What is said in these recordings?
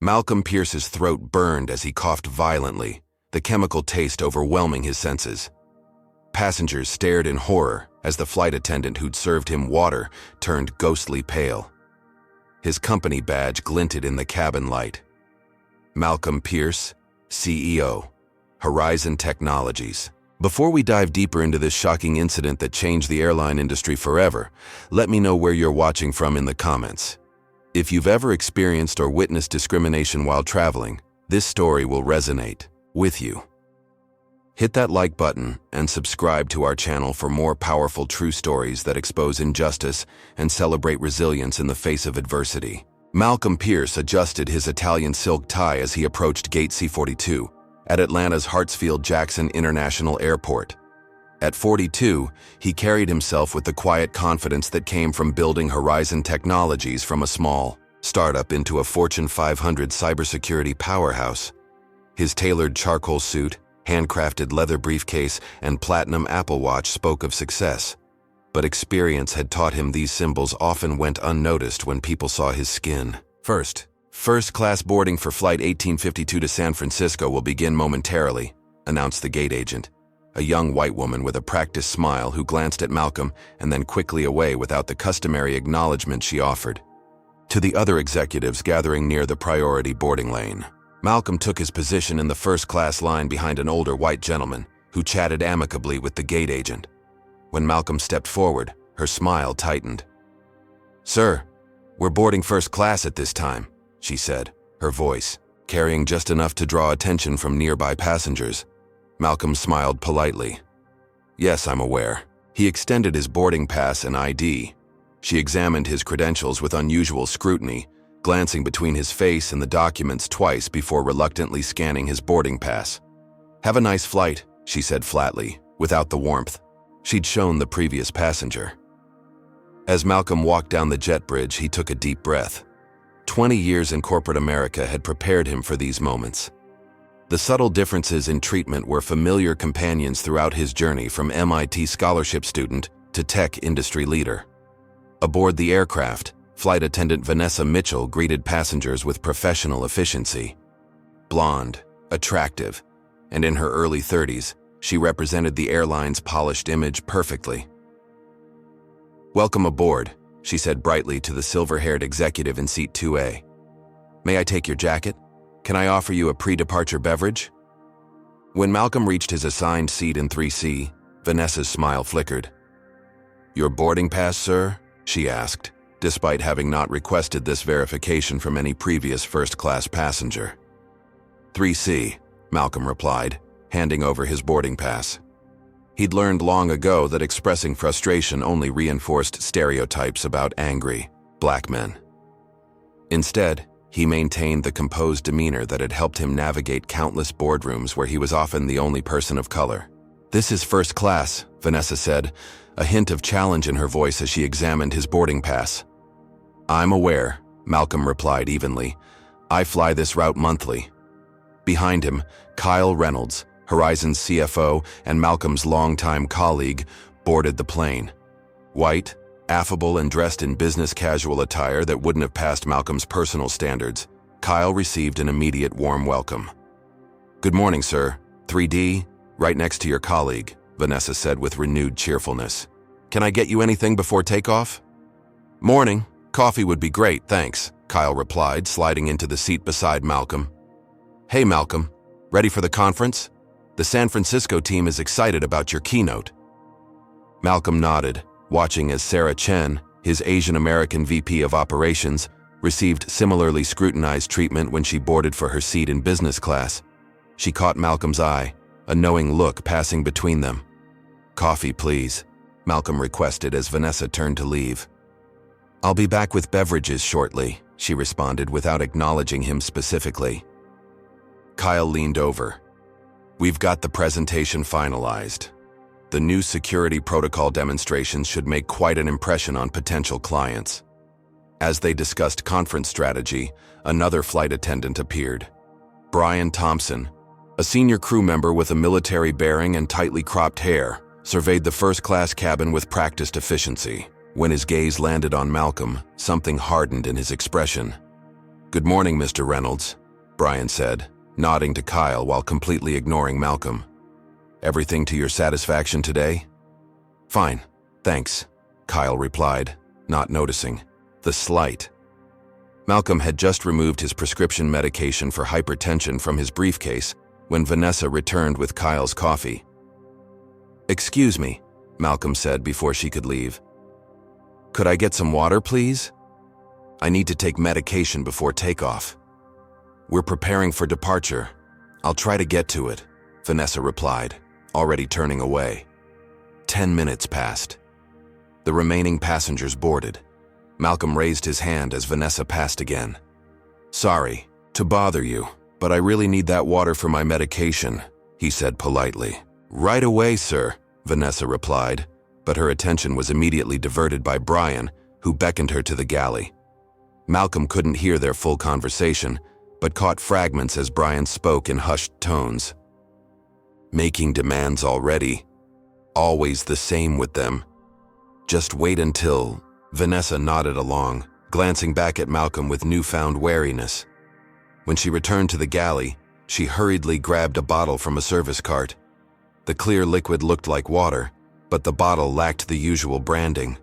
Malcolm Pierce's throat burned as he coughed violently, the chemical taste overwhelming his senses. Passengers stared in horror as the flight attendant who'd served him water turned ghostly pale. His company badge glinted in the cabin light. Malcolm Pierce, CEO, Horizon Technologies. Before we dive deeper into this shocking incident that changed the airline industry forever, let me know where you're watching from in the comments. If you've ever experienced or witnessed discrimination while traveling, this story will resonate with you. Hit that like button and subscribe to our channel for more powerful true stories that expose injustice and celebrate resilience in the face of adversity. Malcolm Pierce adjusted his Italian silk tie as he approached Gate C-42 at Atlanta's Hartsfield-Jackson International Airport. At 42, he carried himself with the quiet confidence that came from building Horizon Technologies from a small startup into a Fortune 500 cybersecurity powerhouse. His tailored charcoal suit, handcrafted leather briefcase, and platinum Apple Watch spoke of success. But experience had taught him these symbols often went unnoticed when people saw his skin. First-class boarding for Flight 1852 to San Francisco will begin momentarily, announced the gate agent, a young white woman with a practiced smile who glanced at Malcolm and then quickly away without the customary acknowledgement she offered. To the other executives gathering near the priority boarding lane, Malcolm took his position in the first-class line behind an older white gentleman who chatted amicably with the gate agent. When Malcolm stepped forward, her smile tightened. "Sir, we're boarding first class at this time," she said, her voice carrying just enough to draw attention from nearby passengers. Malcolm smiled politely. "Yes, I'm aware." He extended his boarding pass and ID. She examined his credentials with unusual scrutiny, glancing between his face and the documents twice before reluctantly scanning his boarding pass. "Have a nice flight," she said flatly, without the warmth she'd shown the previous passenger. As Malcolm walked down the jet bridge, he took a deep breath. 20 years in corporate America had prepared him for these moments. The subtle differences in treatment were familiar companions throughout his journey from MIT scholarship student to tech industry leader. Aboard the aircraft, Flight attendant Vanessa Mitchell greeted passengers with professional efficiency. Blonde, attractive, and in her early 30s, she represented the airline's polished image perfectly. "Welcome aboard," she said brightly to the silver-haired executive in seat 2A. "May I take your jacket? Can I offer you a pre-departure beverage?" When Malcolm reached his assigned seat in 3C, Vanessa's smile flickered. "Your boarding pass, sir?" she asked, despite having not requested this verification from any previous first-class passenger. 3C, Malcolm replied, handing over his boarding pass. He'd learned long ago that expressing frustration only reinforced stereotypes about angry, black men. Instead, he maintained the composed demeanor that had helped him navigate countless boardrooms where he was often the only person of color. "This is first class," Vanessa said, a hint of challenge in her voice as she examined his boarding pass. "I'm aware," Malcolm replied evenly. "I fly this route monthly." Behind him, Kyle Reynolds, Horizon's CFO and Malcolm's longtime colleague, boarded the plane. White, affable and dressed in business casual attire that wouldn't have passed Malcolm's personal standards, Kyle received an immediate warm welcome. "Good morning, sir. 3D, right next to your colleague," Vanessa said with renewed cheerfulness. "Can I get you anything before takeoff?" "Morning. Coffee would be great, thanks," Kyle replied, sliding into the seat beside Malcolm. "Hey, Malcolm. Ready for the conference? The San Francisco team is excited about your keynote." Malcolm nodded, watching as Sarah Chen, his Asian American VP of Operations, received similarly scrutinized treatment when she boarded for her seat in business class. She caught Malcolm's eye, a knowing look passing between them. "Coffee, please," Malcolm requested as Vanessa turned to leave. "I'll be back with beverages shortly," she responded without acknowledging him specifically. Kyle leaned over. "We've got the presentation finalized. The new security protocol demonstrations should make quite an impression on potential clients." As they discussed conference strategy, another flight attendant appeared. Brian Thompson, a senior crew member with a military bearing and tightly cropped hair, surveyed the first-class cabin with practiced efficiency. When his gaze landed on Malcolm, something hardened in his expression. "Good morning, Mr. Reynolds," Brian said, nodding to Kyle while completely ignoring Malcolm. "Everything to your satisfaction today?" "Fine, thanks," Kyle replied, not noticing the slight. Malcolm had just removed his prescription medication for hypertension from his briefcase when Vanessa returned with Kyle's coffee. "Excuse me," Malcolm said before she could leave. "Could I get some water, please? I need to take medication before takeoff." "We're preparing for departure. I'll try to get to it," Vanessa replied, already turning away. 10 minutes passed. The remaining passengers boarded. Malcolm raised his hand as Vanessa passed again. "Sorry to bother you, but I really need that water for my medication," he said politely. "Right away, sir," Vanessa replied, but her attention was immediately diverted by Brian, who beckoned her to the galley. Malcolm couldn't hear their full conversation, but caught fragments as Brian spoke in hushed tones. "Making demands already. Always the same with them. Just wait until..." Vanessa nodded along, glancing back at Malcolm with newfound wariness. When she returned to the galley, she hurriedly grabbed a bottle from a service cart. The clear liquid looked like water, but the bottle lacked the usual branding.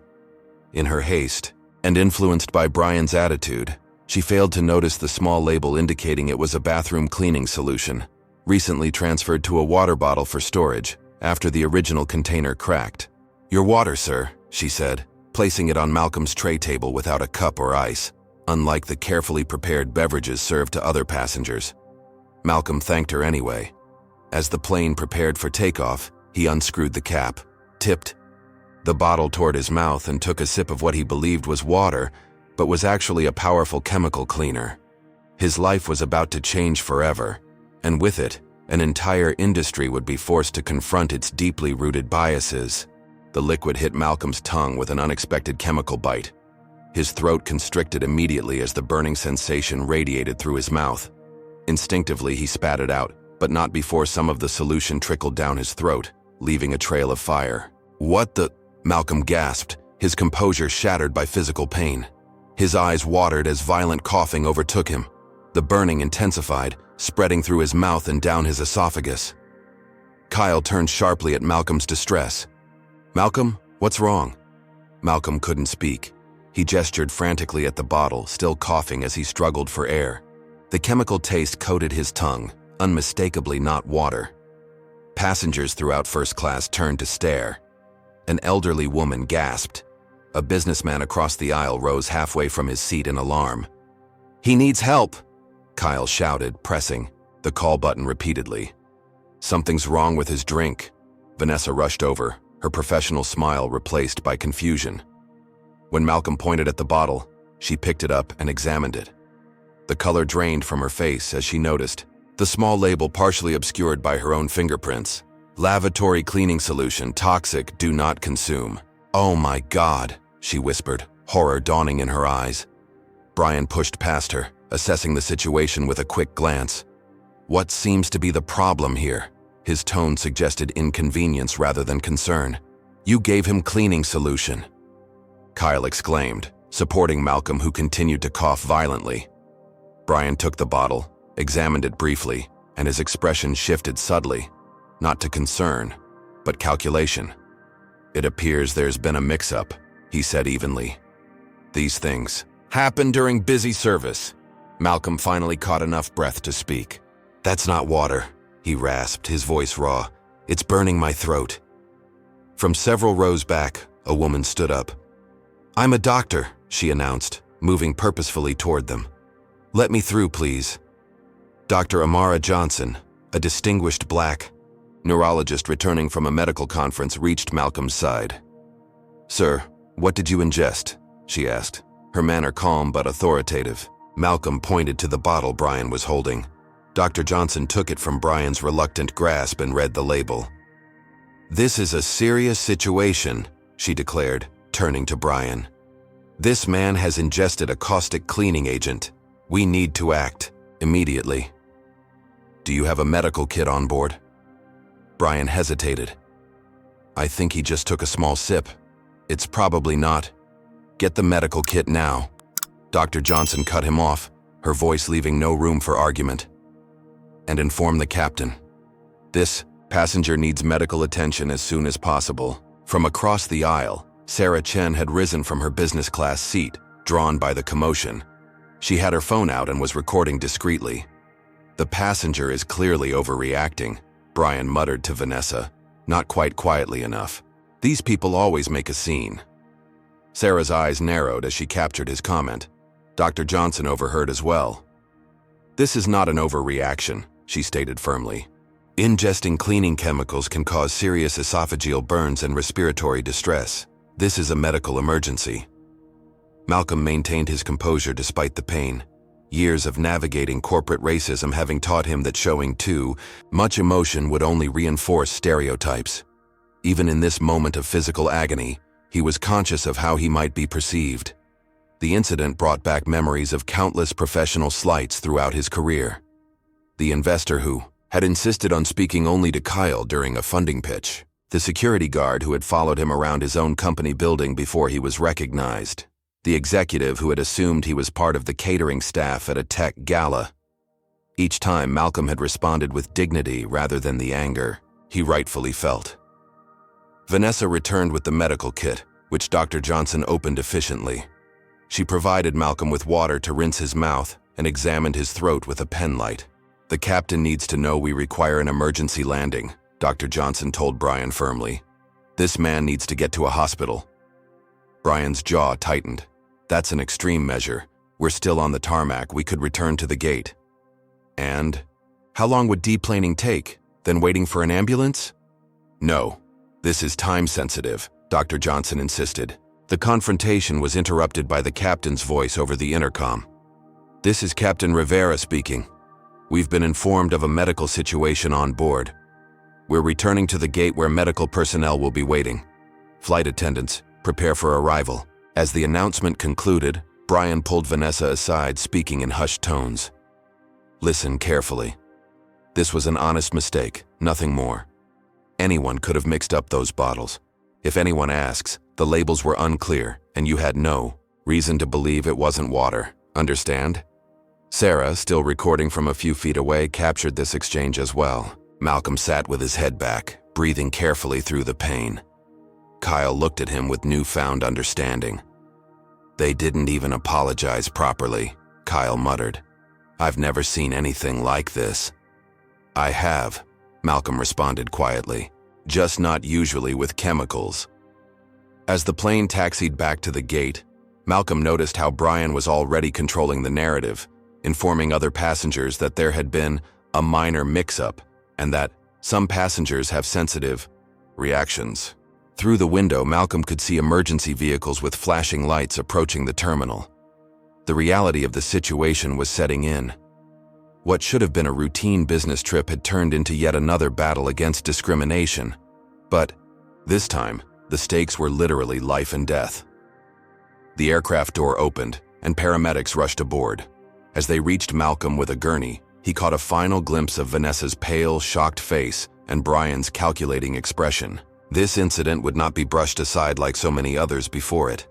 In her haste, and influenced by Brian's attitude, she failed to notice the small label indicating it was a bathroom cleaning solution, recently transferred to a water bottle for storage after the original container cracked. "Your water, sir," she said, placing it on Malcolm's tray table without a cup or ice, unlike the carefully prepared beverages served to other passengers. Malcolm thanked her anyway. As the plane prepared for takeoff, he unscrewed the cap, tipped the bottle toward his mouth and took a sip of what he believed was water, but was actually a powerful chemical cleaner. His life was about to change forever, and with it, an entire industry would be forced to confront its deeply rooted biases. The liquid hit Malcolm's tongue with an unexpected chemical bite. His throat constricted immediately as the burning sensation radiated through his mouth. Instinctively, he spat it out, but not before some of the solution trickled down his throat, leaving a trail of fire. "What the..." Malcolm gasped, his composure shattered by physical pain. His eyes watered as violent coughing overtook him. The burning intensified, spreading through his mouth and down his esophagus. Kyle turned sharply at Malcolm's distress. "Malcolm, what's wrong?" Malcolm couldn't speak. He gestured frantically at the bottle, still coughing as he struggled for air. The chemical taste coated his tongue, unmistakably not water. Passengers throughout first class turned to stare. An elderly woman gasped. A businessman across the aisle rose halfway from his seat in alarm. "He needs help," Kyle shouted, pressing the call button repeatedly. "Something's wrong with his drink." Vanessa rushed over, her professional smile replaced by confusion. When Malcolm pointed at the bottle, she picked it up and examined it. The color drained from her face as she noticed the small label partially obscured by her own fingerprints. "Lavatory cleaning solution, toxic, do not consume." "Oh my God," she whispered, horror dawning in her eyes. Brian pushed past her, assessing the situation with a quick glance. "What seems to be the problem here?" His tone suggested inconvenience rather than concern. "You gave him cleaning solution," Kyle exclaimed, supporting Malcolm, who continued to cough violently. Brian took the bottle, examined it briefly, and his expression shifted subtly, not to concern, but calculation. "It appears there's been a mix-up," he said evenly. "These things happen during busy service." Malcolm finally caught enough breath to speak. "That's not water," he rasped, his voice raw. "It's burning my throat." From several rows back, a woman stood up. "I'm a doctor," she announced, moving purposefully toward them. "Let me through, please." Dr. Amara Johnson, a distinguished black neurologist returning from a medical conference, reached Malcolm's side. "Sir, what did you ingest?" she asked, her manner calm but authoritative. Malcolm pointed to the bottle Brian was holding. Dr. Johnson took it from Brian's reluctant grasp and read the label. "This is a serious situation," she declared, turning to Brian. "This man has ingested a caustic cleaning agent. We need to act immediately." "Do you have a medical kit on board?" Brian hesitated. "I think he just took a small sip. It's probably not." "Get the medical kit now." Dr. Johnson cut him off, her voice leaving no room for argument. "And inform the captain. This passenger needs medical attention as soon as possible." From across the aisle, Sarah Chen had risen from her business class seat, drawn by the commotion. She had her phone out and was recording discreetly. "The passenger is clearly overreacting," Brian muttered to Vanessa, not quite quietly enough. "These people always make a scene." Sarah's eyes narrowed as she captured his comment. Dr. Johnson overheard as well. "This is not an overreaction," she stated firmly. "Ingesting cleaning chemicals can cause serious esophageal burns and respiratory distress. This is a medical emergency." Malcolm maintained his composure despite the pain, years of navigating corporate racism having taught him that showing too much emotion would only reinforce stereotypes. Even in this moment of physical agony, he was conscious of how he might be perceived. The incident brought back memories of countless professional slights throughout his career. The investor who had insisted on speaking only to Kyle during a funding pitch. The security guard who had followed him around his own company building before he was recognized. The executive who had assumed he was part of the catering staff at a tech gala. Each time, Malcolm had responded with dignity rather than the anger he rightfully felt. Vanessa returned with the medical kit, which Dr. Johnson opened efficiently. She provided Malcolm with water to rinse his mouth and examined his throat with a pen light. "The captain needs to know we require an emergency landing," Dr. Johnson told Brian firmly. "This man needs to get to a hospital." Brian's jaw tightened. "That's an extreme measure. We're still on the tarmac. We could return to the gate." "And? How long would deplaning take? Then waiting for an ambulance?" "No. This is time-sensitive," Dr. Johnson insisted. The confrontation was interrupted by the captain's voice over the intercom. "This is Captain Rivera speaking. We've been informed of a medical situation on board. We're returning to the gate where medical personnel will be waiting. Flight attendants, prepare for arrival." As the announcement concluded, Brian pulled Vanessa aside, speaking in hushed tones. "Listen carefully. This was an honest mistake, nothing more. Anyone could have mixed up those bottles. If anyone asks, the labels were unclear, and you had no reason to believe it wasn't water. Understand?" Sarah, still recording from a few feet away, captured this exchange as well. Malcolm sat with his head back, breathing carefully through the pain. Kyle looked at him with newfound understanding. "They didn't even apologize properly," Kyle muttered. "I've never seen anything like this." "I have," Malcolm responded quietly. "Just not usually with chemicals." As the plane taxied back to the gate, Malcolm noticed how Brian was already controlling the narrative, informing other passengers that there had been a minor mix-up and that some passengers have sensitive reactions. Through the window, Malcolm could see emergency vehicles with flashing lights approaching the terminal. The reality of the situation was setting in. What should have been a routine business trip had turned into yet another battle against discrimination. But this time, the stakes were literally life and death. The aircraft door opened, and paramedics rushed aboard. As they reached Malcolm with a gurney, he caught a final glimpse of Vanessa's pale, shocked face and Brian's calculating expression. This incident would not be brushed aside like so many others before it.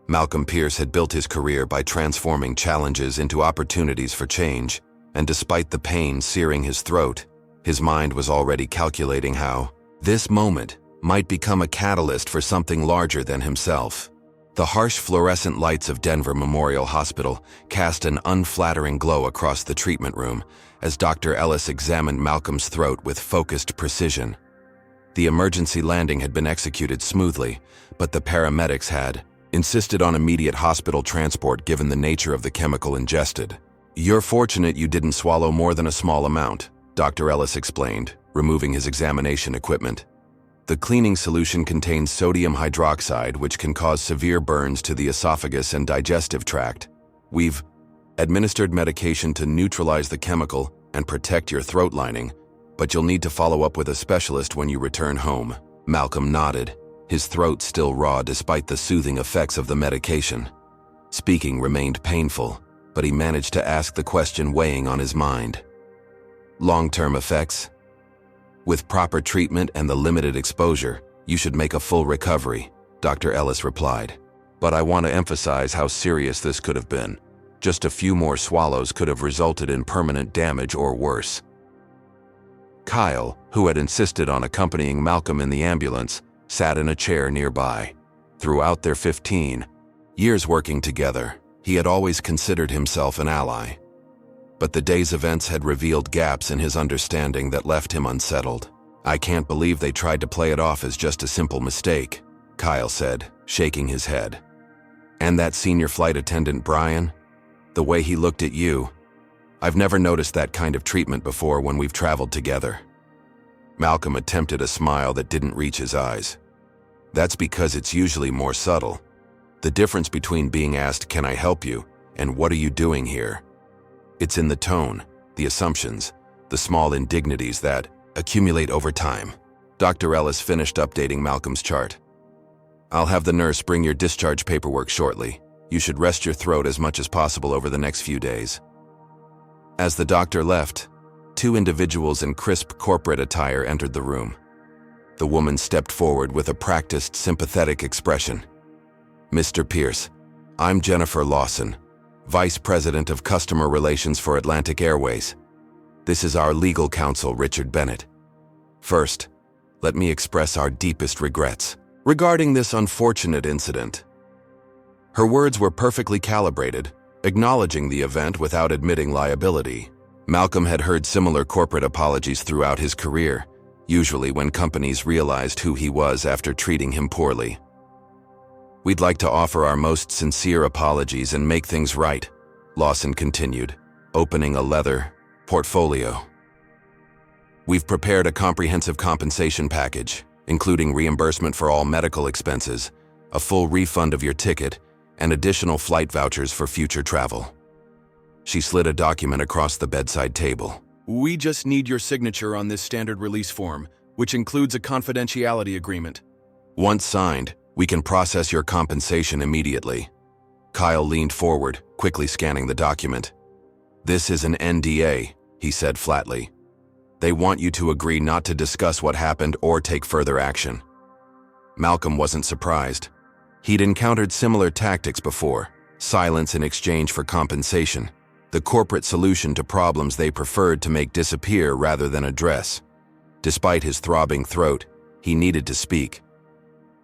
Malcolm Pierce had built his career by transforming challenges into opportunities for change, and despite the pain searing his throat, his mind was already calculating how this moment might become a catalyst for something larger than himself. The harsh fluorescent lights of Denver Memorial Hospital cast an unflattering glow across the treatment room as Dr. Ellis examined Malcolm's throat with focused precision. The emergency landing had been executed smoothly, but the paramedics had insisted on immediate hospital transport given the nature of the chemical ingested. "You're fortunate you didn't swallow more than a small amount," Dr. Ellis explained, removing his examination equipment. "The cleaning solution contains sodium hydroxide, which can cause severe burns to the esophagus and digestive tract. We've administered medication to neutralize the chemical and protect your throat lining, but you'll need to follow up with a specialist when you return home." Malcolm nodded, his throat still raw despite the soothing effects of the medication. Speaking remained painful, but he managed to ask the question weighing on his mind. "Long-term effects? With proper treatment and the limited exposure, you should make a full recovery," Dr. Ellis replied. "But I want to emphasize how serious this could have been. Just a few more swallows could have resulted in permanent damage or worse. Kyle, who had insisted on accompanying Malcolm in the ambulance, sat in a chair nearby. Throughout their 15 years working together, he had always considered himself an ally. But the day's events had revealed gaps in his understanding that left him unsettled. "I can't believe they tried to play it off as just a simple mistake," Kyle said, shaking his head. "And that senior flight attendant, Brian? The way he looked at you. I've never noticed that kind of treatment before when we've traveled together." Malcolm attempted a smile that didn't reach his eyes. "That's because it's usually more subtle. The difference between being asked, 'Can I help you?' and 'What are you doing here?' It's in the tone, the assumptions, the small indignities that accumulate over time." Dr. Ellis finished updating Malcolm's chart. "I'll have the nurse bring your discharge paperwork shortly. You should rest your throat as much as possible over the next few days." As the doctor left, two individuals in crisp corporate attire entered the room. The woman stepped forward with a practiced, sympathetic expression. "Mr. Pierce, I'm Jennifer Lawson, Vice President of Customer Relations for Atlantic Airways. This is our legal counsel, Richard Bennett. First, let me express our deepest regrets regarding this unfortunate incident." Her words were perfectly calibrated, acknowledging the event without admitting liability. Malcolm had heard similar corporate apologies throughout his career, usually when companies realized who he was after treating him poorly. "We'd like to offer our most sincere apologies and make things right," Lawson continued, opening a leather portfolio. "We've prepared a comprehensive compensation package, including reimbursement for all medical expenses, a full refund of your ticket, and additional flight vouchers for future travel." She slid a document across the bedside table. "We just need your signature on this standard release form, which includes a confidentiality agreement." "Once signed, we can process your compensation immediately." Kyle leaned forward, quickly scanning the document. "This is an NDA," he said flatly. "They want you to agree not to discuss what happened or take further action." Malcolm wasn't surprised. He'd encountered similar tactics before: silence in exchange for compensation, the corporate solution to problems they preferred to make disappear rather than address. Despite his throbbing throat, he needed to speak.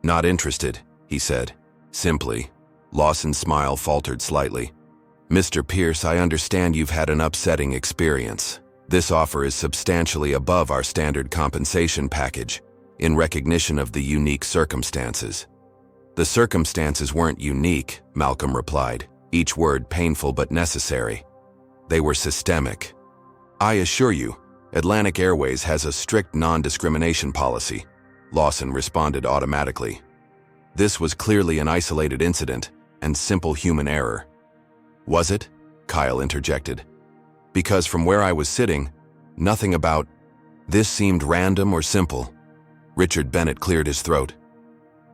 "Not interested," he said, simply. Lawson's smile faltered slightly. "Mr. Pierce, I understand you've had an upsetting experience. This offer is substantially above our standard compensation package, in recognition of the unique circumstances." "The circumstances weren't unique," Malcolm replied, each word painful but necessary. "They were systemic. I assure you, Atlantic Airways has a strict non-discrimination policy," Lawson responded automatically. "This was clearly an isolated incident and simple human error." "Was it?" Kyle interjected. "Because from where I was sitting, nothing about this seemed random or simple." Richard Bennett cleared his throat.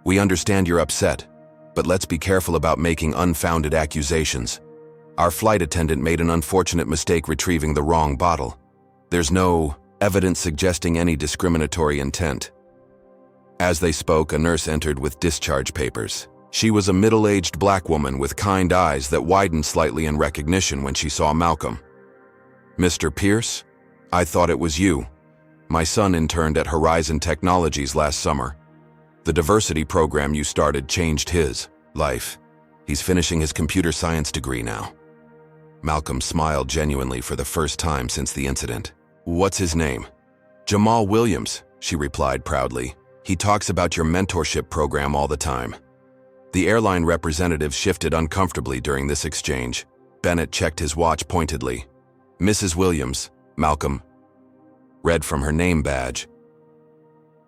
"We understand you're upset, but let's be careful about making unfounded accusations. Our flight attendant made an unfortunate mistake retrieving the wrong bottle. There's no evidence suggesting any discriminatory intent." As they spoke, a nurse entered with discharge papers. She was a middle-aged black woman with kind eyes that widened slightly in recognition when she saw Malcolm. "Mr. Pierce, I thought it was you. My son interned at Horizon Technologies last summer. The diversity program you started changed his life. He's finishing his computer science degree now." Malcolm smiled genuinely for the first time since the incident. "What's his name?" "Jamal Williams," she replied proudly. "He talks about your mentorship program all the time." The airline representative shifted uncomfortably during this exchange. Bennett checked his watch pointedly. "Mrs. Williams," Malcolm read from her name badge.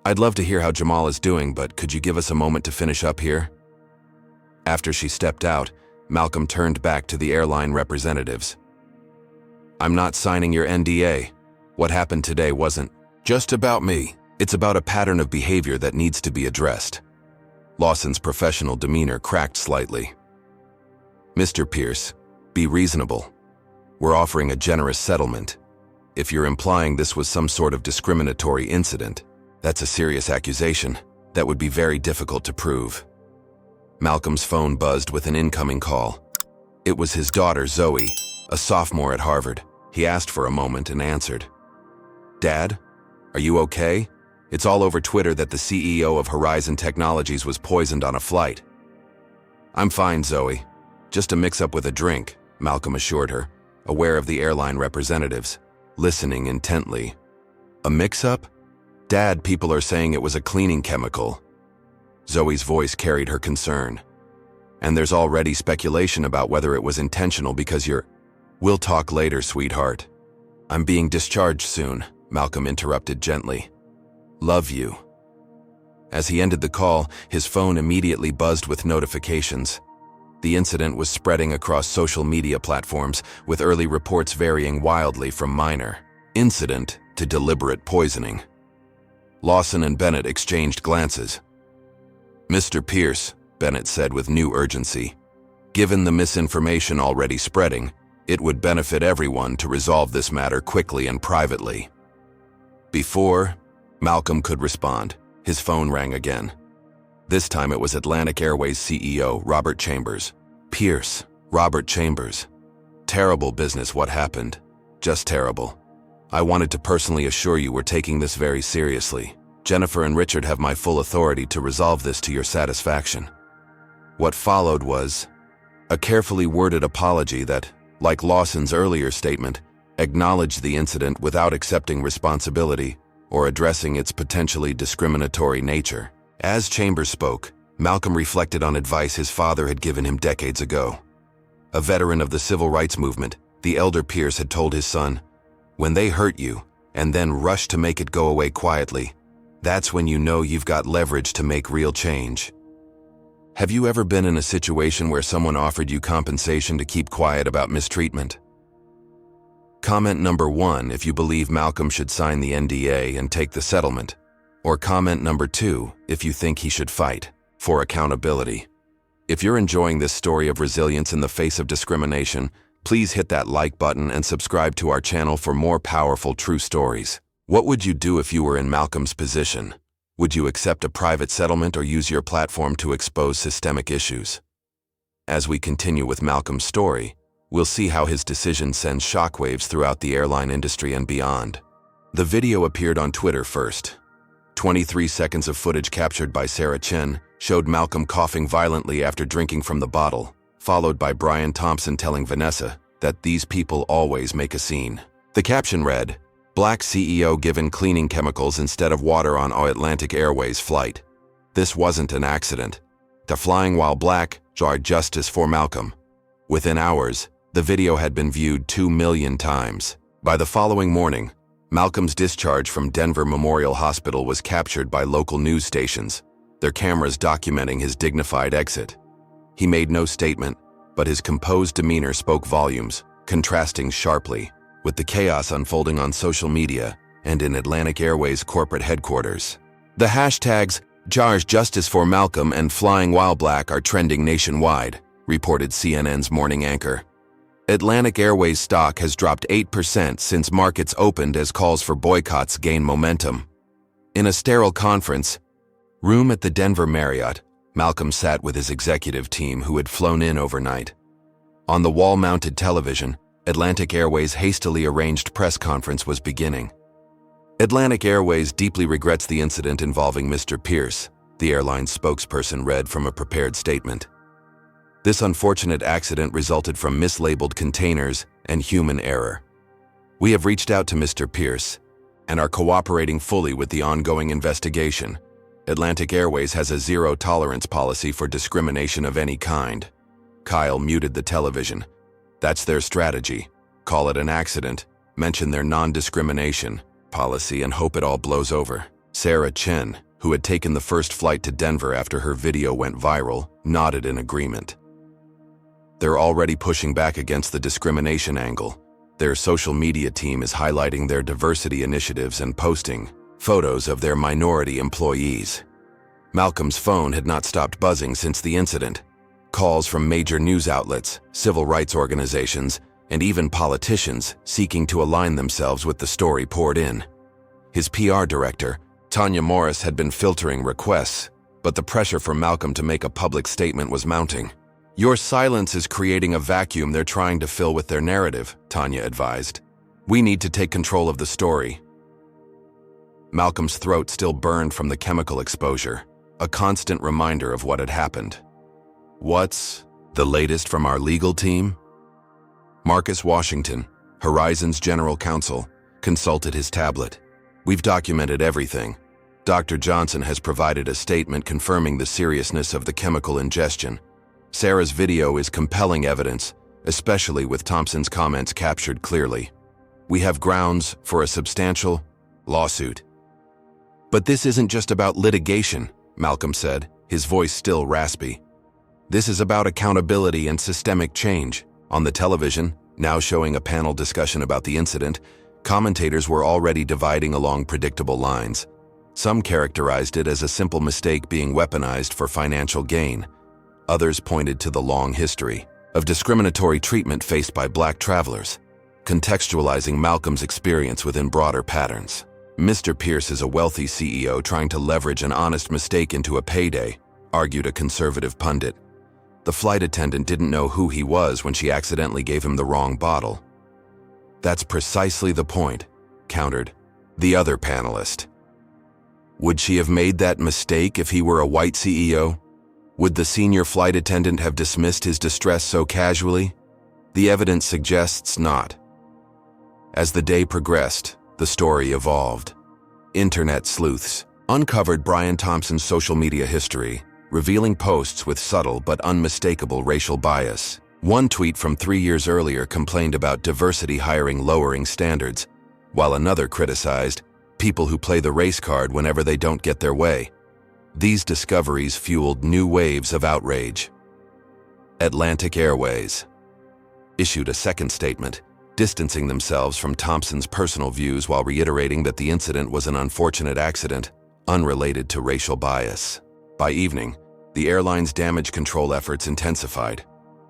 "I'd love to hear how Jamal is doing, but could you give us a moment to finish up here?" After she stepped out, Malcolm turned back to the airline representatives. "I'm not signing your NDA. What happened today wasn't just about me. It's about a pattern of behavior that needs to be addressed." Lawson's professional demeanor cracked slightly. "Mr. Pierce, be reasonable. We're offering a generous settlement. If you're implying this was some sort of discriminatory incident, that's a serious accusation that would be very difficult to prove." Malcolm's phone buzzed with an incoming call. It was his daughter, Zoe, a sophomore at Harvard. He asked for a moment and answered. "Dad, are you okay? It's all over Twitter that the CEO of Horizon Technologies was poisoned on a flight." "I'm fine, Zoe. Just a mix-up with a drink," Malcolm assured her, aware of the airline representatives, listening intently. "A mix-up? Dad, people are saying it was a cleaning chemical." Zoe's voice carried her concern. "And there's already speculation about whether it was intentional because you're—" "We'll talk later, sweetheart. I'm being discharged soon," Malcolm interrupted gently. "Love you." As he ended the call, his phone immediately buzzed with notifications. The incident was spreading across social media platforms, with early reports varying wildly from minor incident to deliberate poisoning. Lawson and Bennett exchanged glances. "Mr. Pierce," Bennett said with new urgency, "given the misinformation already spreading, it would benefit everyone to resolve this matter quickly and privately." Before Malcolm could respond, his phone rang again. This time it was Atlantic Airways CEO Robert Chambers. "Pierce, Robert Chambers. Terrible business what happened. Just terrible. I wanted to personally assure you we're taking this very seriously. Jennifer and Richard have my full authority to resolve this to your satisfaction." What followed was a carefully worded apology that, like Lawson's earlier statement, acknowledged the incident without accepting responsibility or addressing its potentially discriminatory nature. As Chambers spoke, Malcolm reflected on advice his father had given him decades ago. A veteran of the civil rights movement, the elder Pierce had told his son, "When they hurt you and then rush to make it go away quietly, that's when you know you've got leverage to make real change." Have you ever been in a situation where someone offered you compensation to keep quiet about mistreatment? Comment number 1 if you believe Malcolm should sign the NDA and take the settlement, or comment number 2 if you think he should fight for accountability. If you're enjoying this story of resilience in the face of discrimination, please hit that like button and subscribe to our channel for more powerful true stories. What would you do if you were in Malcolm's position? Would you accept a private settlement or use your platform to expose systemic issues? As we continue with Malcolm's story, we'll see how his decision sends shockwaves throughout the airline industry and beyond. The video appeared on Twitter first. 23 seconds of footage captured by Sarah Chen showed Malcolm coughing violently after drinking from the bottle, followed by Brian Thompson telling Vanessa that these people always make a scene. The caption read, "Black CEO given cleaning chemicals instead of water on Atlantic Airways flight. This wasn't an accident. The flying while black jarred justice for Malcolm." Within hours, the video had been viewed 2 million times. By the following morning, Malcolm's discharge from Denver Memorial Hospital was captured by local news stations, their cameras documenting his dignified exit. He made no statement, but his composed demeanor spoke volumes, contrasting sharply with the chaos unfolding on social media and in Atlantic Airways corporate headquarters. The hashtags "Jars Justice for Malcolm" and "Flying While Black" are trending nationwide, reported CNN's morning anchor. Atlantic Airways stock has dropped 8% since markets opened as calls for boycotts gain momentum. In a sterile conference room at the Denver Marriott, Malcolm sat with his executive team who had flown in overnight. On the wall-mounted television, Atlantic Airways' hastily arranged press conference was beginning. Atlantic Airways deeply regrets the incident involving Mr. Pierce, the airline's spokesperson read from a prepared statement. This unfortunate accident resulted from mislabeled containers and human error. We have reached out to Mr. Pierce and are cooperating fully with the ongoing investigation. Atlantic Airways has a zero-tolerance policy for discrimination of any kind. Kyle muted the television. That's their strategy. Call it an accident, mention their non-discrimination policy, and hope it all blows over. Sarah Chen, who had taken the first flight to Denver after her video went viral, nodded in agreement. They're already pushing back against the discrimination angle. Their social media team is highlighting their diversity initiatives and posting photos of their minority employees. Malcolm's phone had not stopped buzzing since the incident. Calls from major news outlets, civil rights organizations, and even politicians seeking to align themselves with the story poured in. His PR director, Tanya Morris, had been filtering requests, but the pressure for Malcolm to make a public statement was mounting. Your silence is creating a vacuum they're trying to fill with their narrative, Tanya advised. We need to take control of the story. Malcolm's throat still burned from the chemical exposure, a constant reminder of what had happened. What's the latest from our legal team? Marcus Washington, Horizon's general counsel, consulted his tablet. We've documented everything. Dr. Johnson has provided a statement confirming the seriousness of the chemical ingestion. Sarah's video is compelling evidence, especially with Thompson's comments captured clearly. We have grounds for a substantial lawsuit. But this isn't just about litigation, Malcolm said, his voice still raspy. This is about accountability and systemic change. On the television, now showing a panel discussion about the incident, commentators were already dividing along predictable lines. Some characterized it as a simple mistake being weaponized for financial gain. Others pointed to the long history of discriminatory treatment faced by black travelers, contextualizing Malcolm's experience within broader patterns. Mr. Pierce is a wealthy CEO trying to leverage an honest mistake into a payday, argued a conservative pundit. The flight attendant didn't know who he was when she accidentally gave him the wrong bottle. That's precisely the point, countered the other panelist. Would she have made that mistake if he were a white CEO? Would the senior flight attendant have dismissed his distress so casually? The evidence suggests not. As the day progressed, the story evolved. Internet sleuths uncovered Brian Thompson's social media history, revealing posts with subtle but unmistakable racial bias. One tweet from 3 years earlier complained about diversity hiring lowering standards, while another criticized people who play the race card whenever they don't get their way. These discoveries fueled new waves of outrage. Atlantic Airways issued a second statement, distancing themselves from Thompson's personal views while reiterating that the incident was an unfortunate accident, unrelated to racial bias. By evening, the airline's damage control efforts intensified.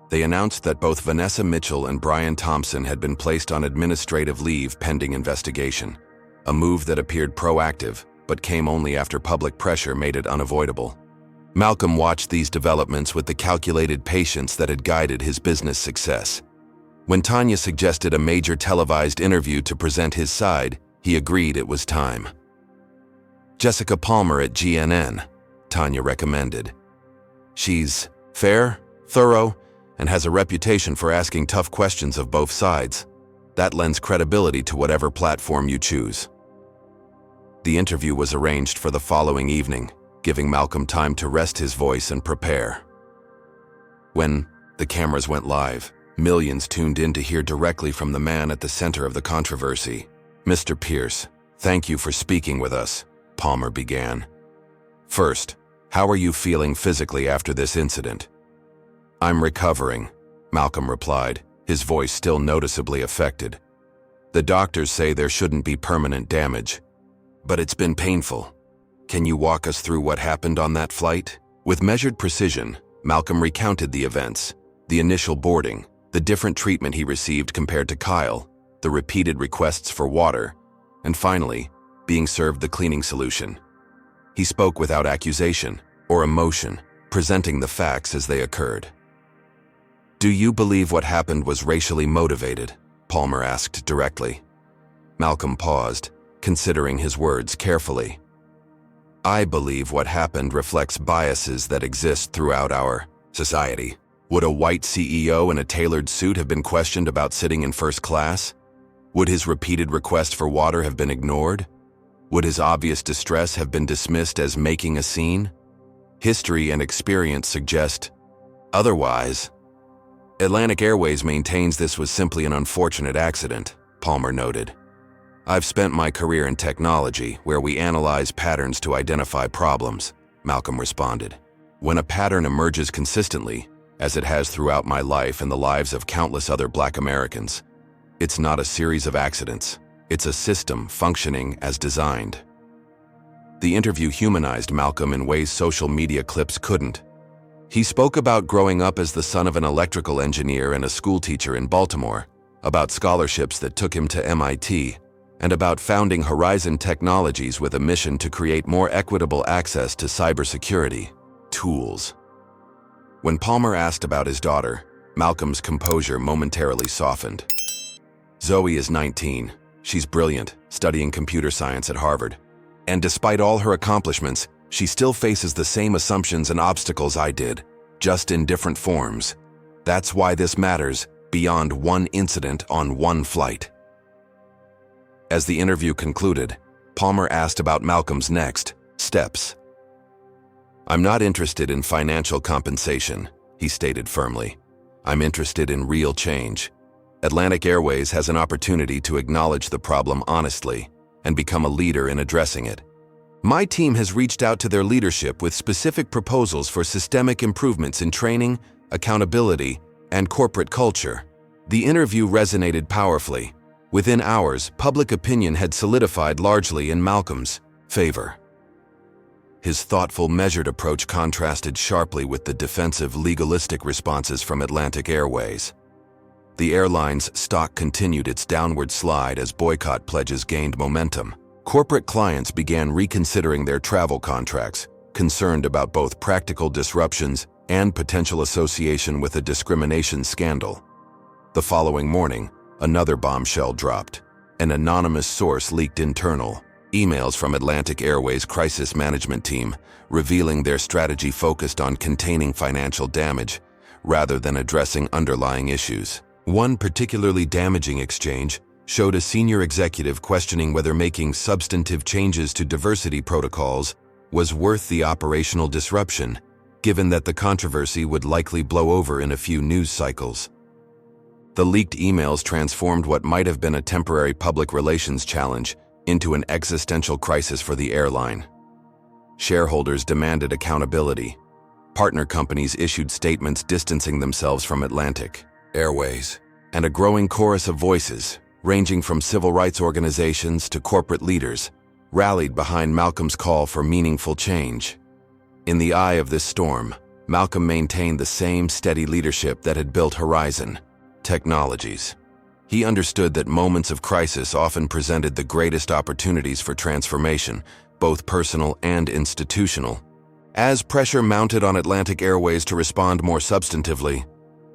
They announced that both Vanessa Mitchell and Brian Thompson had been placed on administrative leave pending investigation, a move that appeared proactive, but came only after public pressure made it unavoidable. Malcolm watched these developments with the calculated patience that had guided his business success. When Tanya suggested a major televised interview to present his side, he agreed it was time. Jessica Palmer at GNN, Tanya recommended. She's fair, thorough, and has a reputation for asking tough questions of both sides. That lends credibility to whatever platform you choose. The interview was arranged for the following evening, giving Malcolm time to rest his voice and prepare. When the cameras went live, millions tuned in to hear directly from the man at the center of the controversy. Mr. Pierce, thank you for speaking with us, Palmer began. First, how are you feeling physically after this incident? I'm recovering, Malcolm replied, his voice still noticeably affected. The doctors say there shouldn't be permanent damage, but it's been painful. Can you walk us through what happened on that flight? With measured precision, Malcolm recounted the events, the initial boarding, the different treatment he received compared to Kyle, the repeated requests for water, and finally, being served the cleaning solution. He spoke without accusation or emotion, presenting the facts as they occurred. Do you believe what happened was racially motivated? Palmer asked directly. Malcolm paused, considering his words carefully. I believe what happened reflects biases that exist throughout our society. Would a white CEO in a tailored suit have been questioned about sitting in first class? Would his repeated request for water have been ignored? Would his obvious distress have been dismissed as making a scene? History and experience suggest otherwise. Atlantic Airways maintains this was simply an unfortunate accident, Palmer noted. I've spent my career in technology, where we analyze patterns to identify problems, Malcolm responded. When a pattern emerges consistently, as it has throughout my life and the lives of countless other Black Americans, it's not a series of accidents. It's a system functioning as designed. The interview humanized Malcolm in ways social media clips couldn't. He spoke about growing up as the son of an electrical engineer and a schoolteacher in Baltimore, about scholarships that took him to MIT, and about founding Horizon Technologies with a mission to create more equitable access to cybersecurity tools. When Palmer asked about his daughter, Malcolm's composure momentarily softened. Zoe is 19. She's brilliant, studying computer science at Harvard. And despite all her accomplishments, she still faces the same assumptions and obstacles I did, just in different forms. That's why this matters, beyond one incident on one flight. As the interview concluded, Palmer asked about Malcolm's next steps. "I'm not interested in financial compensation," he stated firmly. "I'm interested in real change. Atlantic Airways has an opportunity to acknowledge the problem honestly and become a leader in addressing it. My team has reached out to their leadership with specific proposals for systemic improvements in training, accountability, and corporate culture." The interview resonated powerfully. Within hours, public opinion had solidified largely in Malcolm's favor. His thoughtful, measured approach contrasted sharply with the defensive, legalistic responses from Atlantic Airways. The airline's stock continued its downward slide as boycott pledges gained momentum. Corporate clients began reconsidering their travel contracts, concerned about both practical disruptions and potential association with a discrimination scandal. The following morning, another bombshell dropped. An anonymous source leaked internal emails from Atlantic Airways' crisis management team, revealing their strategy focused on containing financial damage rather than addressing underlying issues. One particularly damaging exchange showed a senior executive questioning whether making substantive changes to diversity protocols was worth the operational disruption, given that the controversy would likely blow over in a few news cycles. The leaked emails transformed what might have been a temporary public relations challenge into an existential crisis for the airline. Shareholders demanded accountability. Partner companies issued statements distancing themselves from Atlantic Airways, and a growing chorus of voices, ranging from civil rights organizations to corporate leaders, rallied behind Malcolm's call for meaningful change. In the eye of this storm, Malcolm maintained the same steady leadership that had built Horizon Technologies. He understood that moments of crisis often presented the greatest opportunities for transformation, both personal and institutional. As pressure mounted on Atlantic Airways to respond more substantively,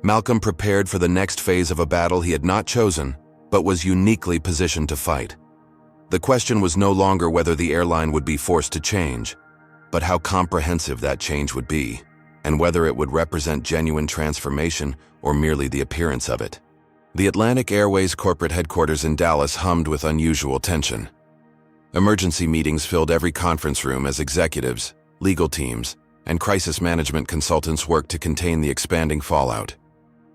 Malcolm prepared for the next phase of a battle he had not chosen, but was uniquely positioned to fight. The question was no longer whether the airline would be forced to change, but how comprehensive that change would be, and whether it would represent genuine transformation or merely the appearance of it. The Atlantic Airways corporate headquarters in Dallas hummed with unusual tension. Emergency meetings filled every conference room as executives, legal teams, and crisis management consultants worked to contain the expanding fallout.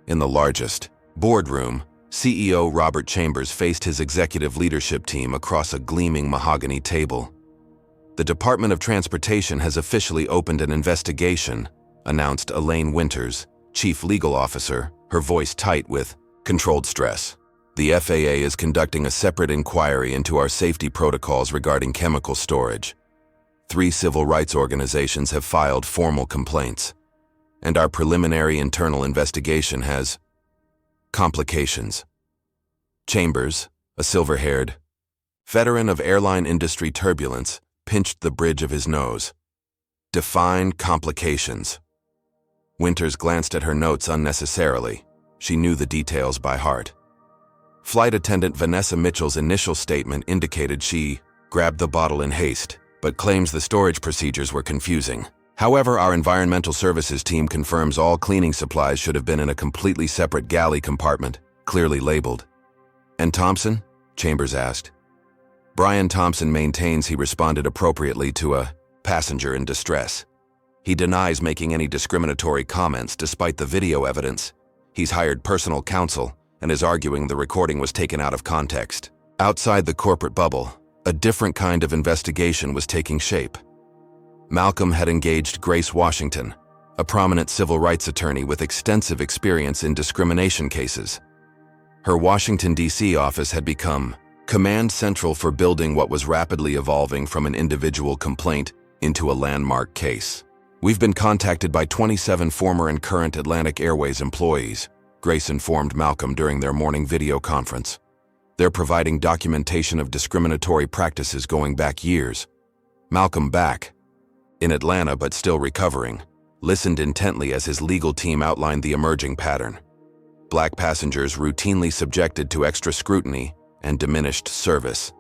In the largest boardroom, CEO Robert Chambers faced his executive leadership team across a gleaming mahogany table. "The Department of Transportation has officially opened an investigation," announced Elaine Winters, Chief Legal Officer, her voice tight with controlled stress. "The FAA is conducting a separate inquiry into our safety protocols regarding chemical storage. 3 civil rights organizations have filed formal complaints, and our preliminary internal investigation has complications." Chambers, a silver-haired veteran of airline industry turbulence, pinched the bridge of his nose. "Define complications." Winters glanced at her notes unnecessarily. She knew the details by heart. Flight attendant Vanessa Mitchell's initial statement indicated she grabbed the bottle in haste, but claims the storage procedures were confusing. However, our environmental services team confirms all cleaning supplies should have been in a completely separate galley compartment, clearly labeled. "And Thompson?" Chambers asked. Brian Thompson maintains he responded appropriately to a passenger in distress. He denies making any discriminatory comments despite the video evidence. He's hired personal counsel and is arguing the recording was taken out of context. Outside the corporate bubble, a different kind of investigation was taking shape. Malcolm had engaged Grace Washington, a prominent civil rights attorney with extensive experience in discrimination cases. Her Washington, D.C. office had become command central for building what was rapidly evolving from an individual complaint into a landmark case. "We've been contacted by 27 former and current Atlantic Airways employees," Grace informed Malcolm during their morning video conference. "They're providing documentation of discriminatory practices going back years." Malcolm, back in Atlanta but still recovering, listened intently as his legal team outlined the emerging pattern. Black passengers routinely subjected to extra scrutiny and diminished service.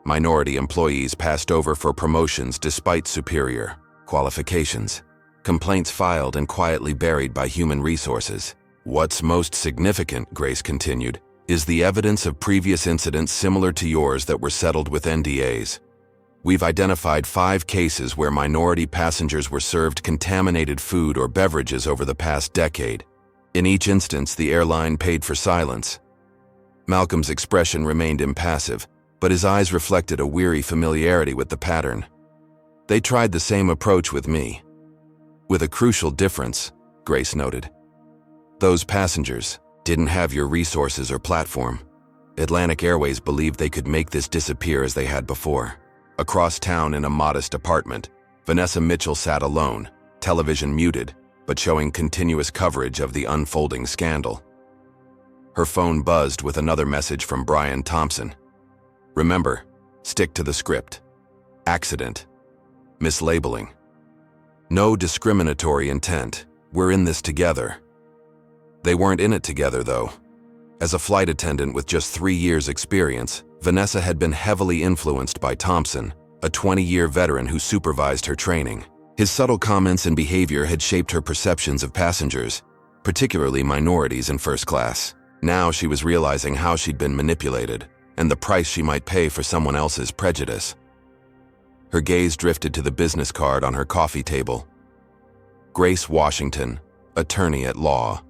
Minority employees passed over for promotions despite superior qualifications. Complaints filed and quietly buried by human resources. What's most significant, Grace continued, is the evidence of previous incidents similar to yours that were settled with NDAs. We've identified 5 cases where minority passengers were served contaminated food or beverages over the past decade. In each instance, the airline paid for silence. Malcolm's expression remained impassive, but his eyes reflected a weary familiarity with the pattern. They tried the same approach with me. With a crucial difference, Grace noted. Those passengers didn't have your resources or platform. Atlantic Airways believed they could make this disappear as they had before. Across town in a modest apartment, Vanessa Mitchell sat alone, television muted, but showing continuous coverage of the unfolding scandal. Her phone buzzed with another message from Brian Thompson. Remember, stick to the script. Accident. Mislabeling. No discriminatory intent. We're in this together. They weren't in it together, though. As a flight attendant with just 3 years' experience, Vanessa had been heavily influenced by Thompson, a 20-year veteran who supervised her training. His subtle comments and behavior had shaped her perceptions of passengers, particularly minorities in first class. Now she was realizing how she'd been manipulated, and the price she might pay for someone else's prejudice. Her gaze drifted to the business card on her coffee table. Grace Washington, attorney at law.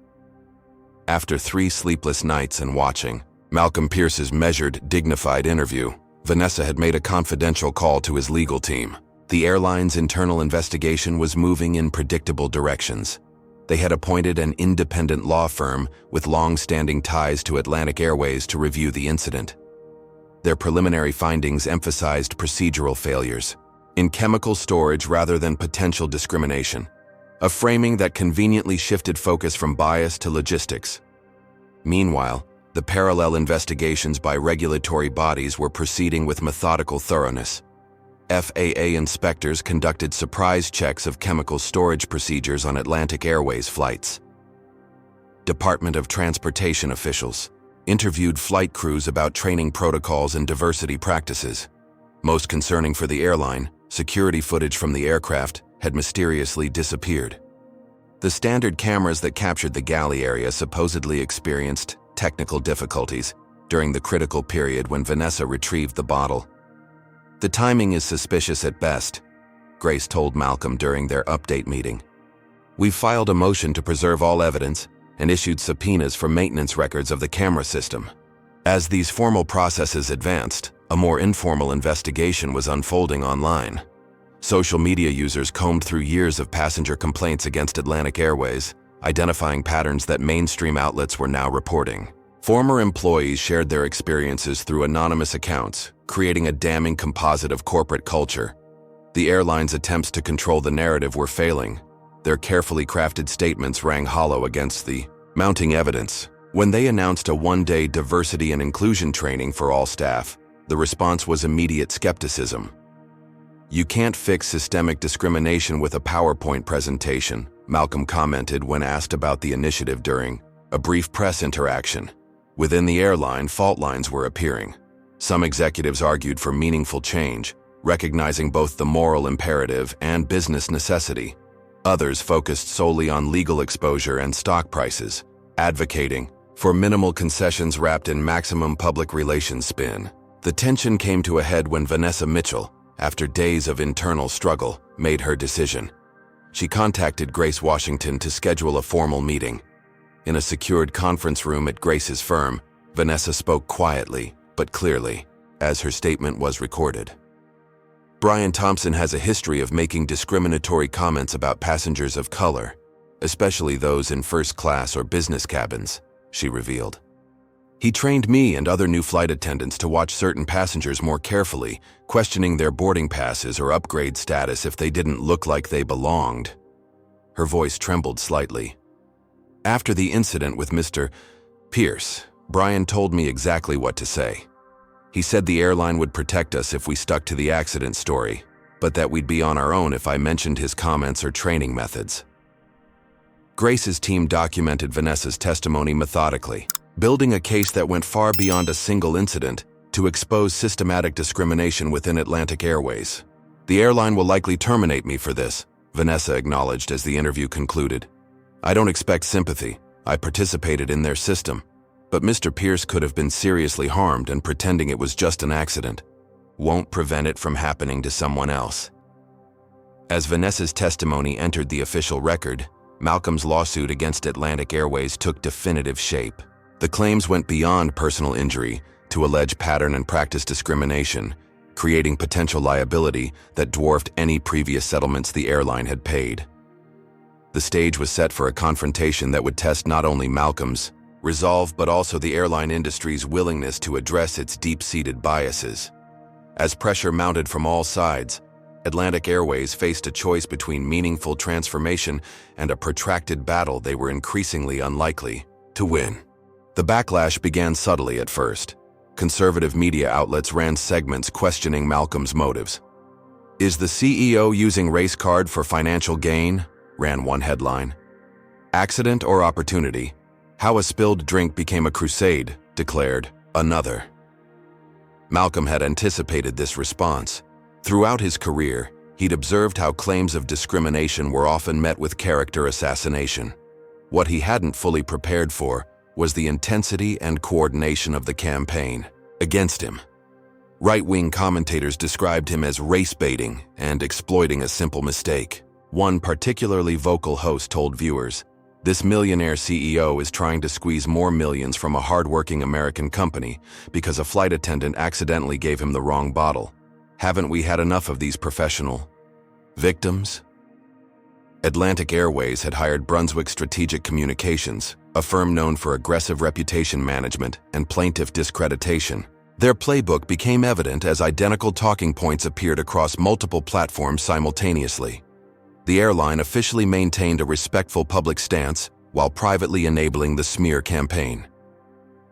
After 3 sleepless nights and watching Malcolm Pierce's measured, dignified interview, Vanessa had made a confidential call to his legal team. The airline's internal investigation was moving in predictable directions. They had appointed an independent law firm with long-standing ties to Atlantic Airways to review the incident. Their preliminary findings emphasized procedural failures in chemical storage rather than potential discrimination, a framing that conveniently shifted focus from bias to logistics. Meanwhile, the parallel investigations by regulatory bodies were proceeding with methodical thoroughness. FAA inspectors conducted surprise checks of chemical storage procedures on Atlantic Airways flights. Department of Transportation officials interviewed flight crews about training protocols and diversity practices. Most concerning for the airline, security footage from the aircraft had mysteriously disappeared. The standard cameras that captured the galley area supposedly experienced technical difficulties during the critical period when Vanessa retrieved the bottle. The timing is suspicious at best, Grace told Malcolm during their update meeting. We've filed a motion to preserve all evidence and issued subpoenas for maintenance records of the camera system. As these formal processes advanced, a more informal investigation was unfolding online. Social media users combed through years of passenger complaints against Atlantic Airways, identifying patterns that mainstream outlets were now reporting. Former employees shared their experiences through anonymous accounts, creating a damning composite of corporate culture. The airline's attempts to control the narrative were failing. Their carefully crafted statements rang hollow against the mounting evidence. When they announced a 1-day diversity and inclusion training for all staff, the response was immediate skepticism. You can't fix systemic discrimination with a PowerPoint presentation, Malcolm commented when asked about the initiative during a brief press interaction. Within the airline, fault lines were appearing. Some executives argued for meaningful change, recognizing both the moral imperative and business necessity. Others focused solely on legal exposure and stock prices, advocating for minimal concessions wrapped in maximum public relations spin. The tension came to a head when Vanessa Mitchell, after days of internal struggle, made her decision. She contacted Grace Washington to schedule a formal meeting. In a secured conference room at Grace's firm, Vanessa spoke quietly, but clearly, as her statement was recorded. Brian Thompson has a history of making discriminatory comments about passengers of color, especially those in first class or business cabins, she revealed. He trained me and other new flight attendants to watch certain passengers more carefully, questioning their boarding passes or upgrade status if they didn't look like they belonged. Her voice trembled slightly. After the incident with Mr. Pierce, Brian told me exactly what to say. He said the airline would protect us if we stuck to the accident story, but that we'd be on our own if I mentioned his comments or training methods. Grace's team documented Vanessa's testimony methodically, building a case that went far beyond a single incident to expose systematic discrimination within Atlantic Airways. "The airline will likely terminate me for this," Vanessa acknowledged as the interview concluded. "I don't expect sympathy. I participated in their system. But Mr. Pierce could have been seriously harmed, and pretending it was just an accident won't prevent it from happening to someone else." As Vanessa's testimony entered the official record, Malcolm's lawsuit against Atlantic Airways took definitive shape. The claims went beyond personal injury to allege pattern and practice discrimination, creating potential liability that dwarfed any previous settlements the airline had paid. The stage was set for a confrontation that would test not only Malcolm's resolve but also the airline industry's willingness to address its deep-seated biases. As pressure mounted from all sides, Atlantic Airways faced a choice between meaningful transformation and a protracted battle they were increasingly unlikely to win. The backlash began subtly at first. Conservative media outlets ran segments questioning Malcolm's motives. "Is the CEO using race card for financial gain?" ran one headline. "Accident or opportunity? How a spilled drink became a crusade," declared another. Malcolm had anticipated this response. Throughout his career, he'd observed how claims of discrimination were often met with character assassination. What he hadn't fully prepared for was the intensity and coordination of the campaign against him. Right-wing commentators described him as race-baiting and exploiting a simple mistake. One particularly vocal host told viewers, "This millionaire CEO is trying to squeeze more millions from a hard-working American company because a flight attendant accidentally gave him the wrong bottle. Haven't we had enough of these professional victims?" Atlantic Airways had hired Brunswick Strategic Communications, a firm known for aggressive reputation management and plaintiff discreditation. Their playbook became evident as identical talking points appeared across multiple platforms simultaneously. The airline officially maintained a respectful public stance while privately enabling the smear campaign.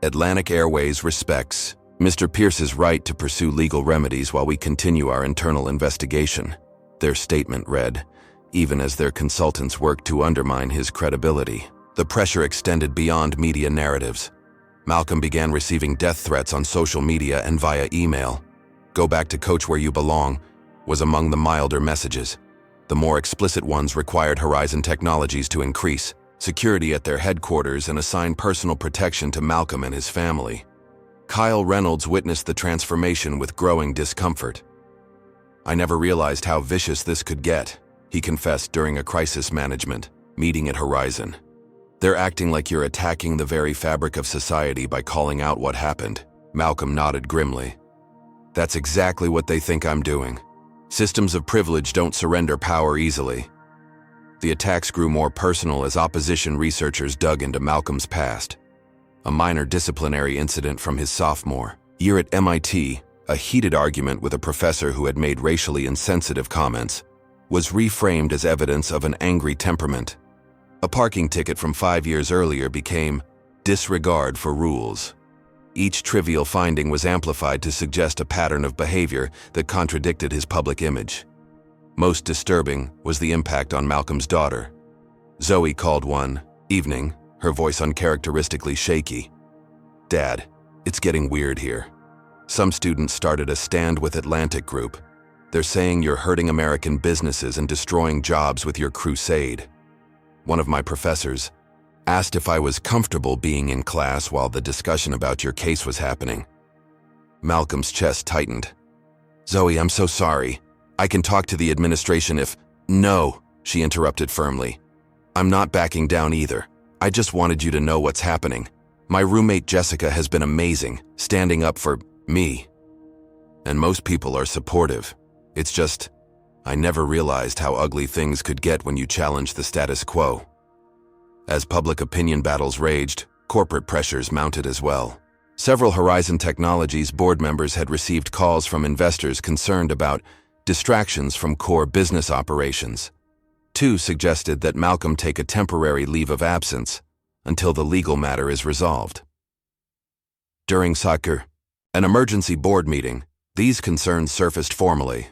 "Atlantic Airways respects Mr. Pierce's right to pursue legal remedies while we continue our internal investigation," their statement read, even as their consultants worked to undermine his credibility. The pressure extended beyond media narratives. Malcolm began receiving death threats on social media and via email. "Go back to coach where you belong," was among the milder messages. The more explicit ones required Horizon Technologies to increase security at their headquarters and assign personal protection to Malcolm and his family. Kyle Reynolds witnessed the transformation with growing discomfort. "I never realized how vicious this could get," he confessed during a crisis management meeting at Horizon. "They're acting like you're attacking the very fabric of society by calling out what happened." Malcolm nodded grimly. "That's exactly what they think I'm doing. Systems of privilege don't surrender power easily." The attacks grew more personal as opposition researchers dug into Malcolm's past. A minor disciplinary incident from his sophomore year at MIT, a heated argument with a professor who had made racially insensitive comments, was reframed as evidence of an angry temperament. A parking ticket from 5 years earlier became disregard for rules. Each trivial finding was amplified to suggest a pattern of behavior that contradicted his public image. Most disturbing was the impact on Malcolm's daughter. Zoe called one evening, her voice uncharacteristically shaky. "Dad, it's getting weird here. Some students started a Stand with Atlantic group. They're saying you're hurting American businesses and destroying jobs with your crusade. One of my professors asked if I was comfortable being in class while the discussion about your case was happening." Malcolm's chest tightened. "Zoe, I'm so sorry. I can talk to the administration if—" "No," she interrupted firmly. "I'm not backing down either. I just wanted you to know what's happening. My roommate Jessica has been amazing, standing up for me. And most people are supportive. It's just, I never realized how ugly things could get when you challenge the status quo." As public opinion battles raged, corporate pressures mounted as well. Several Horizon Technologies board members had received calls from investors concerned about distractions from core business operations. Two suggested that Malcolm take a temporary leave of absence until the legal matter is resolved. During soccer, an emergency board meeting, these concerns surfaced formally.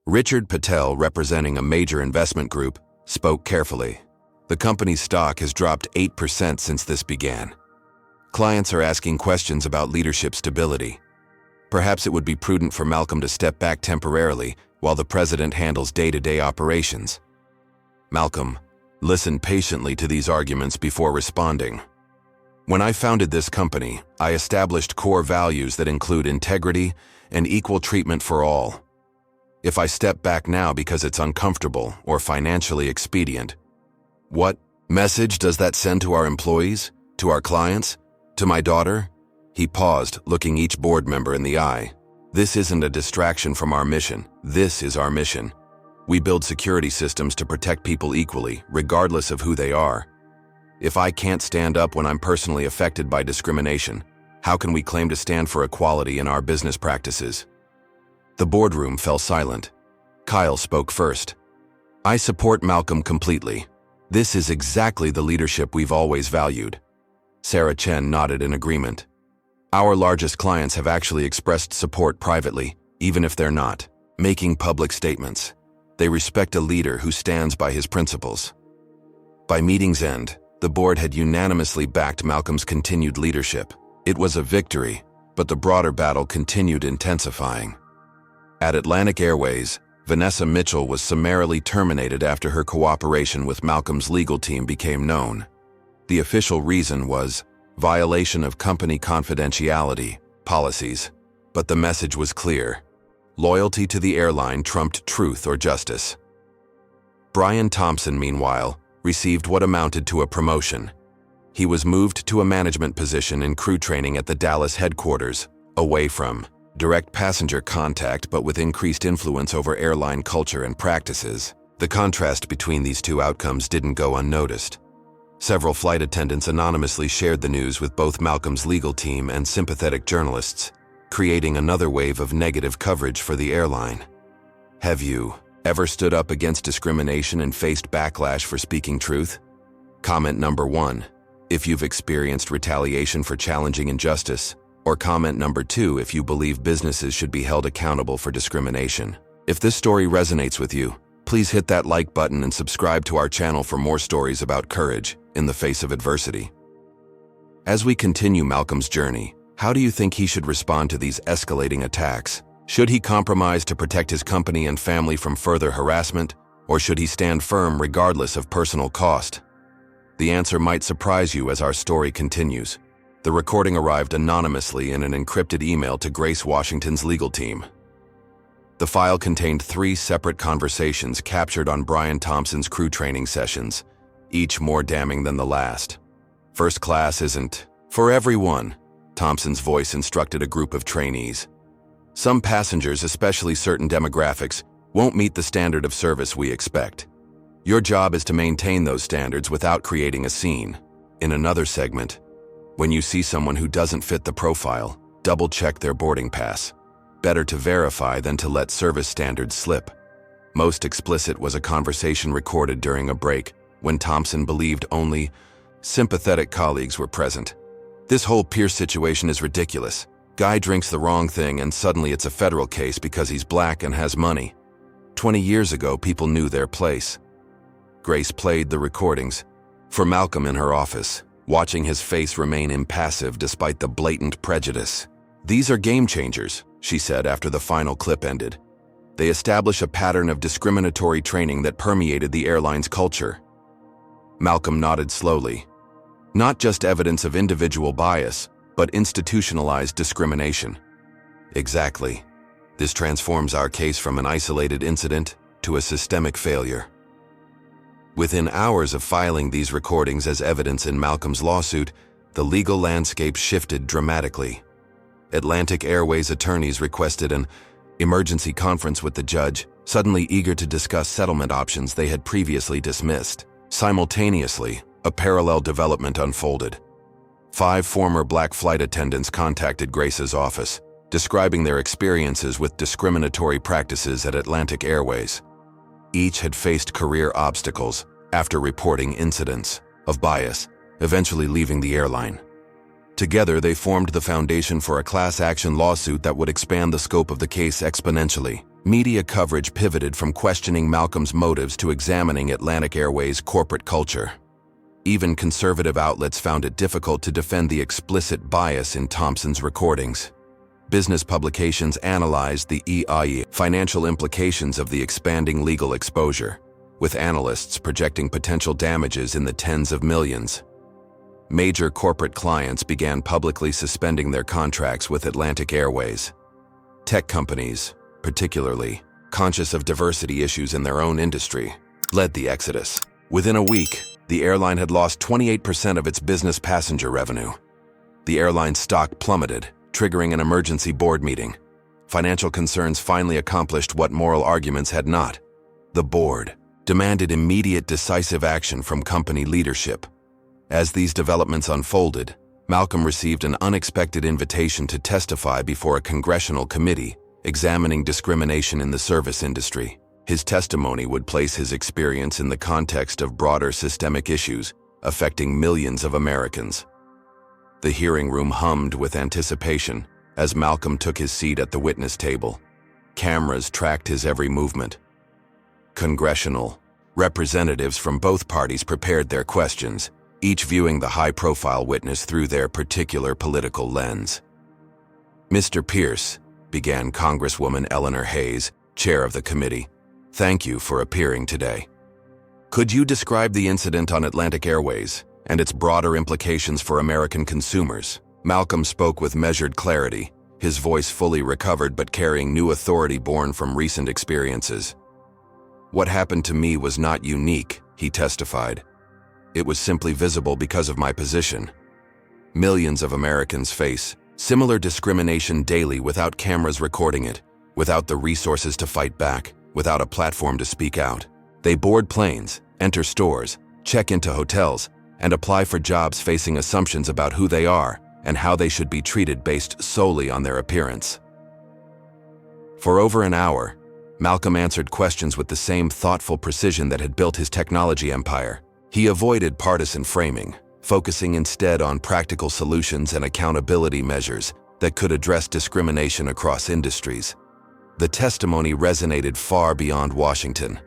Richard Patel, representing a major investment group, spoke carefully. The company's stock has dropped 8% since this began. Clients are asking questions about leadership stability. Perhaps it would be prudent for Malcolm to step back temporarily while the president handles day-to-day operations. Malcolm, listen patiently to these arguments before responding. When I founded this company, I established core values that include integrity and equal treatment for all. If I step back now because it's uncomfortable or financially expedient, what message does that send to our employees, to our clients, to my daughter? He paused, looking each board member in the eye. This isn't a distraction from our mission. This is our mission. We build security systems to protect people equally, regardless of who they are. If I can't stand up when I'm personally affected by discrimination, how can we claim to stand for equality in our business practices? The boardroom fell silent. Kyle spoke first. I support Malcolm completely. This is exactly the leadership we've always valued. Sarah Chen nodded in agreement. Our largest clients have actually expressed support privately, even if they're not making public statements. They respect a leader who stands by his principles. By meeting's end, the board had unanimously backed Malcolm's continued leadership. It was a victory, but the broader battle continued intensifying. At Atlantic Airways, Vanessa Mitchell was summarily terminated after her cooperation with Malcolm's legal team became known. The official reason was violation of company confidentiality policies, but the message was clear. Loyalty to the airline trumped truth or justice. Brian Thompson, meanwhile, received what amounted to a promotion. He was moved to a management position in crew training at the Dallas headquarters, away from direct passenger contact but with increased influence over airline culture and practices. The contrast between these two outcomes didn't go unnoticed. Several flight attendants anonymously shared the news with both Malcolm's legal team and sympathetic journalists, creating another wave of negative coverage for the airline. Have you ever stood up against discrimination and faced backlash for speaking truth? Comment number 1, if you've experienced retaliation for challenging injustice, or comment number 2 if you believe businesses should be held accountable for discrimination. If this story resonates with you, please hit that like button and subscribe to our channel for more stories about courage in the face of adversity. As we continue Malcolm's journey, how do you think he should respond to these escalating attacks? Should he compromise to protect his company and family from further harassment, or should he stand firm regardless of personal cost? The answer might surprise you as our story continues. The recording arrived anonymously in an encrypted email to Grace Washington's legal team. The file contained 3 separate conversations captured on Brian Thompson's crew training sessions, each more damning than the last. First class isn't for everyone, Thompson's voice instructed a group of trainees. Some passengers, especially certain demographics, won't meet the standard of service we expect. Your job is to maintain those standards without creating a scene. In another segment, when you see someone who doesn't fit the profile, double-check their boarding pass. Better to verify than to let service standards slip. Most explicit was a conversation recorded during a break when Thompson believed only sympathetic colleagues were present. This whole Pierce situation is ridiculous. Guy drinks the wrong thing and suddenly it's a federal case because he's black and has money. 20 years ago, people knew their place. Grace played the recordings for Malcolm in her office, watching his face remain impassive despite the blatant prejudice. These are game changers, she said after the final clip ended. They establish a pattern of discriminatory training that permeated the airline's culture. Malcolm nodded slowly. Not just evidence of individual bias, but institutionalized discrimination. Exactly. This transforms our case from an isolated incident to a systemic failure. Within hours of filing these recordings as evidence in Malcolm's lawsuit, the legal landscape shifted dramatically. Atlantic Airways attorneys requested an emergency conference with the judge, suddenly eager to discuss settlement options they had previously dismissed. Simultaneously, a parallel development unfolded. 5 former black flight attendants contacted Grace's office, describing their experiences with discriminatory practices at Atlantic Airways. Each had faced career obstacles after reporting incidents of bias, eventually leaving the airline. Together, they formed the foundation for a class action lawsuit that would expand the scope of the case exponentially. Media coverage pivoted from questioning Malcolm's motives to examining Atlantic Airways' corporate culture. Even conservative outlets found it difficult to defend the explicit bias in Thompson's recordings. Business publications analyzed the financial implications of the expanding legal exposure, with analysts projecting potential damages in the tens of millions. Major corporate clients began publicly suspending their contracts with Atlantic Airways. Tech companies, particularly conscious of diversity issues in their own industry, led the exodus. Within a week, the airline had lost 28% of its business passenger revenue. The airline's stock plummeted, triggering an emergency board meeting. Financial concerns finally accomplished what moral arguments had not. The board demanded immediate decisive action from company leadership. As these developments unfolded, Malcolm received an unexpected invitation to testify before a congressional committee examining discrimination in the service industry. His testimony would place his experience in the context of broader systemic issues affecting millions of Americans. The hearing room hummed with anticipation as Malcolm took his seat at the witness table. Cameras tracked his every movement. Congressional representatives from both parties prepared their questions, each viewing the high-profile witness through their particular political lens. "Mr. Pierce," began Congresswoman Eleanor Hayes, chair of the committee, "thank you for appearing today. Could you describe the incident on Atlantic Airways and its broader implications for American consumers?" Malcolm spoke with measured clarity, his voice fully recovered but carrying new authority born from recent experiences. "What happened to me was not unique," he testified. "It was simply visible because of my position. Millions of Americans face similar discrimination daily without cameras recording it, without the resources to fight back, without a platform to speak out. They board planes, enter stores, check into hotels, and apply for jobs facing assumptions about who they are and how they should be treated based solely on their appearance." For over an hour, Malcolm answered questions with the same thoughtful precision that had built his technology empire. He avoided partisan framing, focusing instead on practical solutions and accountability measures that could address discrimination across industries. The testimony resonated far beyond Washington.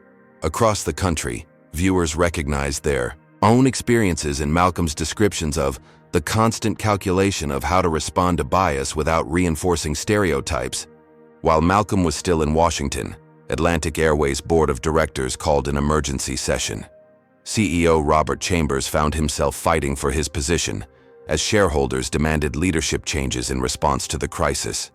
Across the country, viewers recognized their own experiences in Malcolm's descriptions of the constant calculation of how to respond to bias without reinforcing stereotypes. While Malcolm was still in Washington, Atlantic Airways Board of Directors called an emergency session. CEO Robert Chambers found himself fighting for his position as shareholders demanded leadership changes in response to the crisis.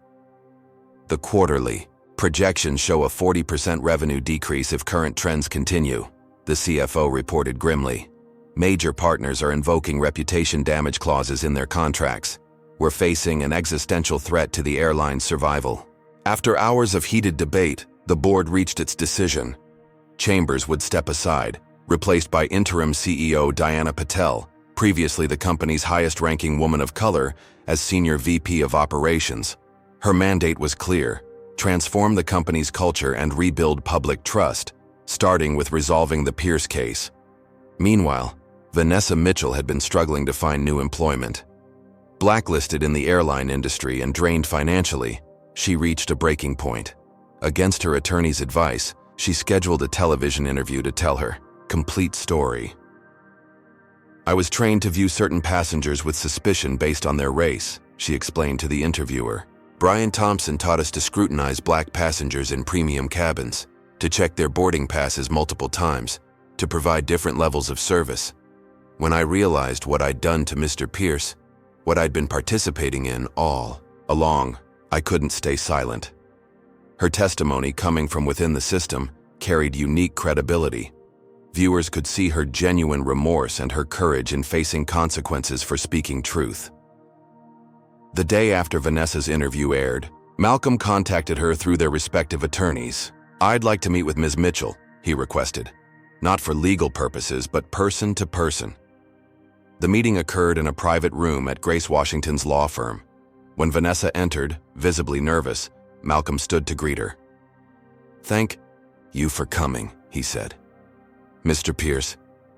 The quarterly projections show a 40% revenue decrease if current trends continue, the CFO reported grimly. Major partners are invoking reputation damage clauses in their contracts. We're facing an existential threat to the airline's survival. After hours of heated debate, the board reached its decision. Chambers would step aside, replaced by interim CEO Diana Patel, previously the company's highest-ranking woman of color, as Senior VP of Operations. Her mandate was clear: transform the company's culture and rebuild public trust, starting with resolving the Pierce case. Meanwhile, Vanessa Mitchell had been struggling to find new employment. Blacklisted in the airline industry and drained financially, she reached a breaking point. Against her attorney's advice, she scheduled a television interview to tell her complete story. "I was trained to view certain passengers with suspicion based on their race," she explained to the interviewer. "Brian Thompson taught us to scrutinize black passengers in premium cabins, to check their boarding passes multiple times, to provide different levels of service. When I realized what I'd done to Mr. Pierce, what I'd been participating in all along, I couldn't stay silent." Her testimony, coming from within the system, carried unique credibility. Viewers could see her genuine remorse and her courage in facing consequences for speaking truth. The day after Vanessa's interview aired, Malcolm contacted her through their respective attorneys. "I'd like to meet with Ms. Mitchell," he requested. "Not for legal purposes, but person to person." The meeting occurred in a private room at Grace Washington's law firm. When Vanessa entered, visibly nervous, Malcolm stood to greet her. "Thank you for coming," he said. "Mr. Pierce,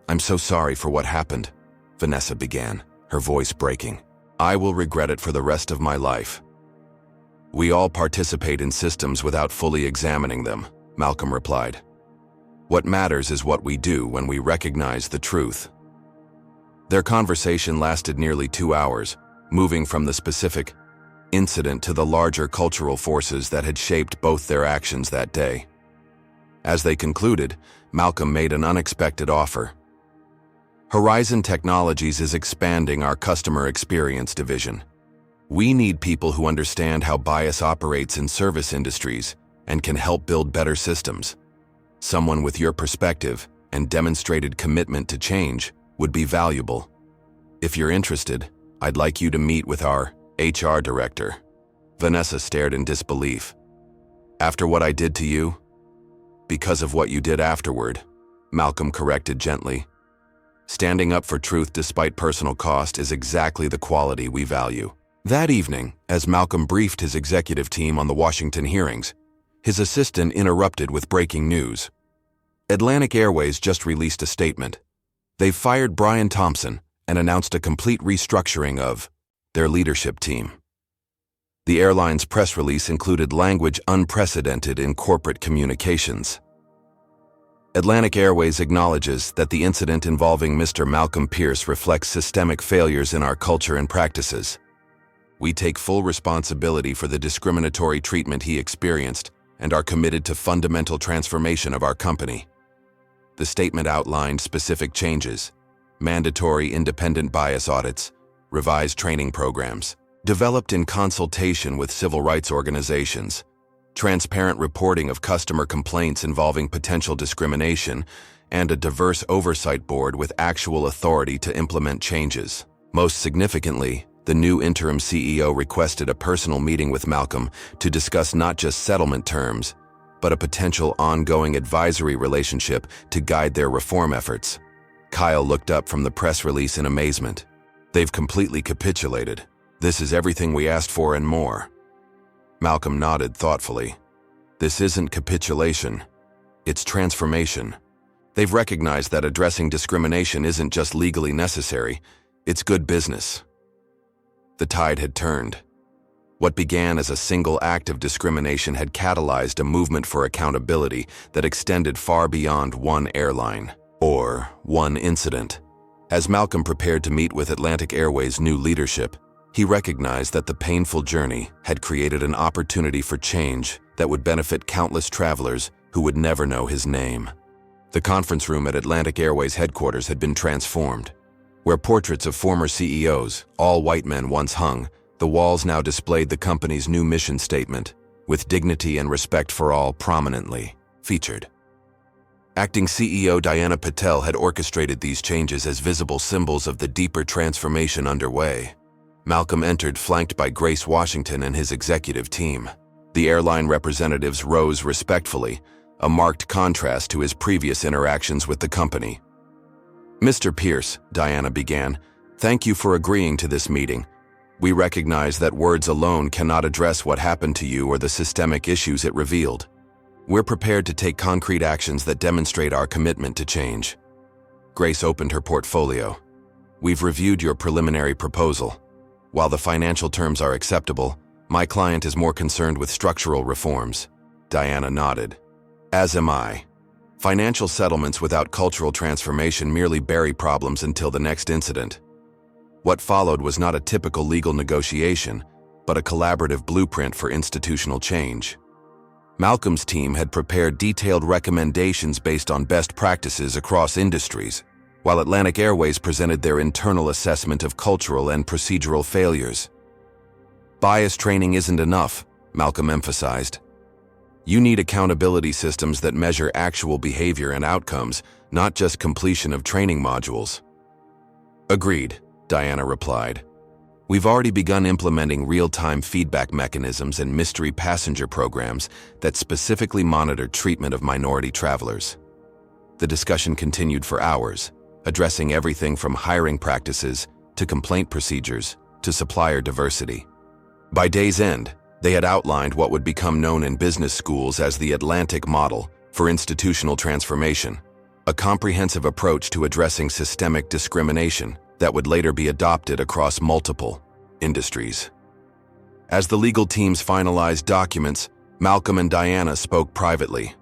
I'm so sorry for what happened," Vanessa began, her voice breaking. "I will regret it for the rest of my life." We all participate in systems without fully examining them, Malcolm replied. What matters is what we do when we recognize the truth. Their conversation lasted nearly 2 hours, moving from the specific incident to the larger cultural forces that had shaped both their actions that day. As they concluded, Malcolm made an unexpected offer. Horizon Technologies is expanding our customer experience division. We need people who understand how bias operates in service industries and can help build better systems. Someone with your perspective and demonstrated commitment to change would be valuable. If you're interested, I'd like you to meet with our HR director. Vanessa stared in disbelief. After what I did to you? Because of what you did afterward, Malcolm corrected gently. Standing up for truth despite personal cost is exactly the quality we value. That evening, as Malcolm briefed his executive team on the Washington hearings, his assistant interrupted with breaking news. Atlantic Airways just released a statement. They've fired Brian Thompson and announced a complete restructuring of their leadership team. The airline's press release included language unprecedented in corporate communications. Atlantic Airways acknowledges that the incident involving Mr. Malcolm Pierce reflects systemic failures in our culture and practices. We take full responsibility for the discriminatory treatment he experienced and are committed to fundamental transformation of our company. The statement outlined specific changes: mandatory independent bias audits, revised training programs, developed in consultation with civil rights organizations, transparent reporting of customer complaints involving potential discrimination, and a diverse oversight board with actual authority to implement changes. Most significantly, the new interim CEO requested a personal meeting with Malcolm to discuss not just settlement terms, but a potential ongoing advisory relationship to guide their reform efforts. Kyle looked up from the press release in amazement. They've completely capitulated. This is everything we asked for and more. Malcolm nodded thoughtfully. This isn't capitulation. It's transformation. They've recognized that addressing discrimination isn't just legally necessary, it's good business. The tide had turned. What began as a single act of discrimination had catalyzed a movement for accountability that extended far beyond one airline or one incident. As Malcolm prepared to meet with Atlantic Airways' new leadership, he recognized that the painful journey had created an opportunity for change that would benefit countless travelers who would never know his name. The conference room at Atlantic Airways headquarters had been transformed. Where portraits of former CEOs, all white men, once hung, the walls now displayed the company's new mission statement, with dignity and respect for all prominently featured. Acting CEO Diana Patel had orchestrated these changes as visible symbols of the deeper transformation underway. Malcolm entered flanked by Grace Washington and his executive team. The airline representatives rose respectfully, a marked contrast to his previous interactions with the company. Mr. Pierce, Diana began, thank you for agreeing to this meeting. We recognize that words alone cannot address what happened to you or the systemic issues it revealed. We're prepared to take concrete actions that demonstrate our commitment to change. Grace opened her portfolio. We've reviewed your preliminary proposal. While the financial terms are acceptable, my client is more concerned with structural reforms. Diana nodded. As am I. Financial settlements without cultural transformation merely bury problems until the next incident. What followed was not a typical legal negotiation, but a collaborative blueprint for institutional change. Malcolm's team had prepared detailed recommendations based on best practices across industries, while Atlantic Airways presented their internal assessment of cultural and procedural failures. Bias training isn't enough, Malcolm emphasized. You need accountability systems that measure actual behavior and outcomes, not just completion of training modules. Agreed, Diana replied. We've already begun implementing real-time feedback mechanisms and mystery passenger programs that specifically monitor treatment of minority travelers. The discussion continued for hours, addressing everything from hiring practices to complaint procedures to supplier diversity. By day's end, they had outlined what would become known in business schools as the Atlantic Model for Institutional Transformation, a comprehensive approach to addressing systemic discrimination that would later be adopted across multiple industries. As the legal teams finalized documents, Malcolm and Diana spoke privately.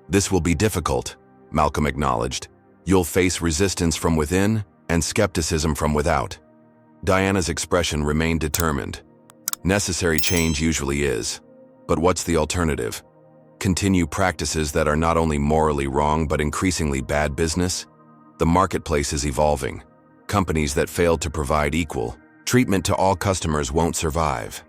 "This will be difficult," Malcolm acknowledged. "You'll face resistance from within and skepticism from without." Diana's expression remained determined. "Necessary change usually is. But what's the alternative? Continue practices that are not only morally wrong but increasingly bad business? The marketplace is evolving. Companies that fail to provide equal treatment to all customers won't survive."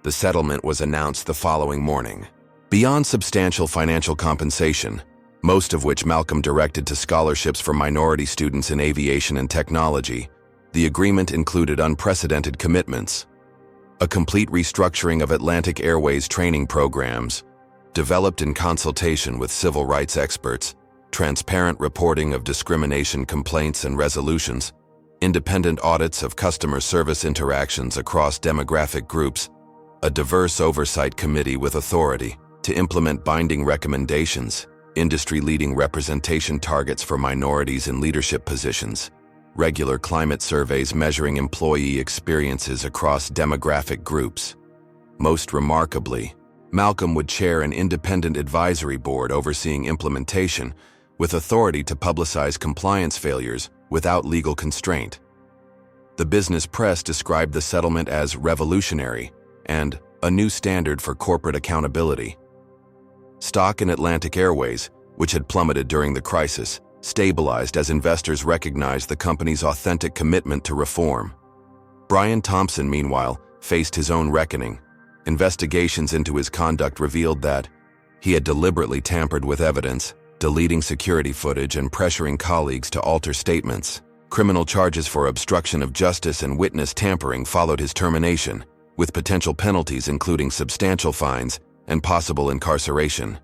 The settlement was announced the following morning. Beyond substantial financial compensation, most of which Malcolm directed to scholarships for minority students in aviation and technology, the agreement included unprecedented commitments: a complete restructuring of Atlantic Airways training programs, developed in consultation with civil rights experts, transparent reporting of discrimination complaints and resolutions, independent audits of customer service interactions across demographic groups, a diverse oversight committee with authority to implement binding recommendations, industry-leading representation targets for minorities in leadership positions, regular climate surveys measuring employee experiences across demographic groups. Most remarkably, Malcolm would chair an independent advisory board overseeing implementation, with authority to publicize compliance failures without legal constraint. The business press described the settlement as revolutionary and a new standard for corporate accountability. Stock in Atlantic Airways, which had plummeted during the crisis, stabilized as investors recognized the company's authentic commitment to reform. Brian Thompson, meanwhile, faced his own reckoning. Investigations into his conduct revealed that he had deliberately tampered with evidence, deleting security footage and pressuring colleagues to alter statements. Criminal charges for obstruction of justice and witness tampering followed his termination, with potential penalties including substantial fines and possible incarceration.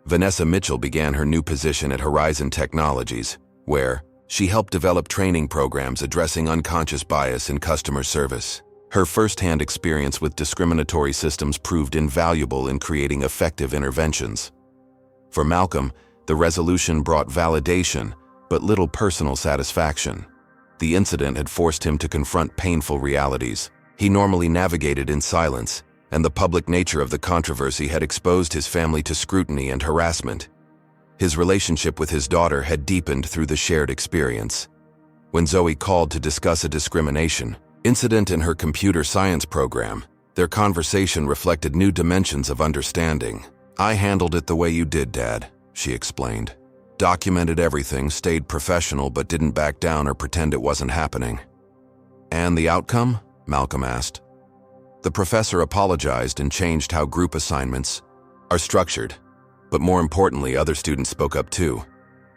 Vanessa Mitchell began her new position at Horizon Technologies, where she helped develop training programs addressing unconscious bias in customer service. Her first-hand experience with discriminatory systems proved invaluable in creating effective interventions. For Malcolm, the resolution brought validation, but little personal satisfaction. The incident had forced him to confront painful realities. He normally navigated in silence, and the public nature of the controversy had exposed his family to scrutiny and harassment. His relationship with his daughter had deepened through the shared experience. When Zoe called to discuss a discrimination incident in her computer science program, their conversation reflected new dimensions of understanding. "I handled it the way you did, Dad," she explained. "Documented everything, stayed professional, but didn't back down or pretend it wasn't happening." "And the outcome?" Malcolm asked. "The professor apologized and changed how group assignments are structured. But more importantly, other students spoke up too.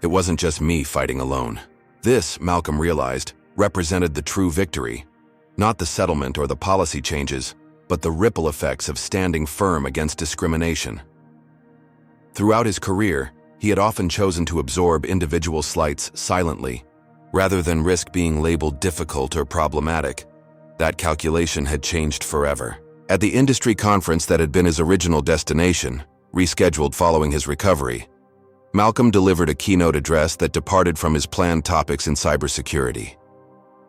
It wasn't just me fighting alone." This, Malcolm realized, represented the true victory. Not the settlement or the policy changes, but the ripple effects of standing firm against discrimination. Throughout his career, he had often chosen to absorb individual slights silently, rather than risk being labeled difficult or problematic. That calculation had changed forever. At the industry conference that had been his original destination, rescheduled following his recovery, Malcolm delivered a keynote address that departed from his planned topics in cybersecurity.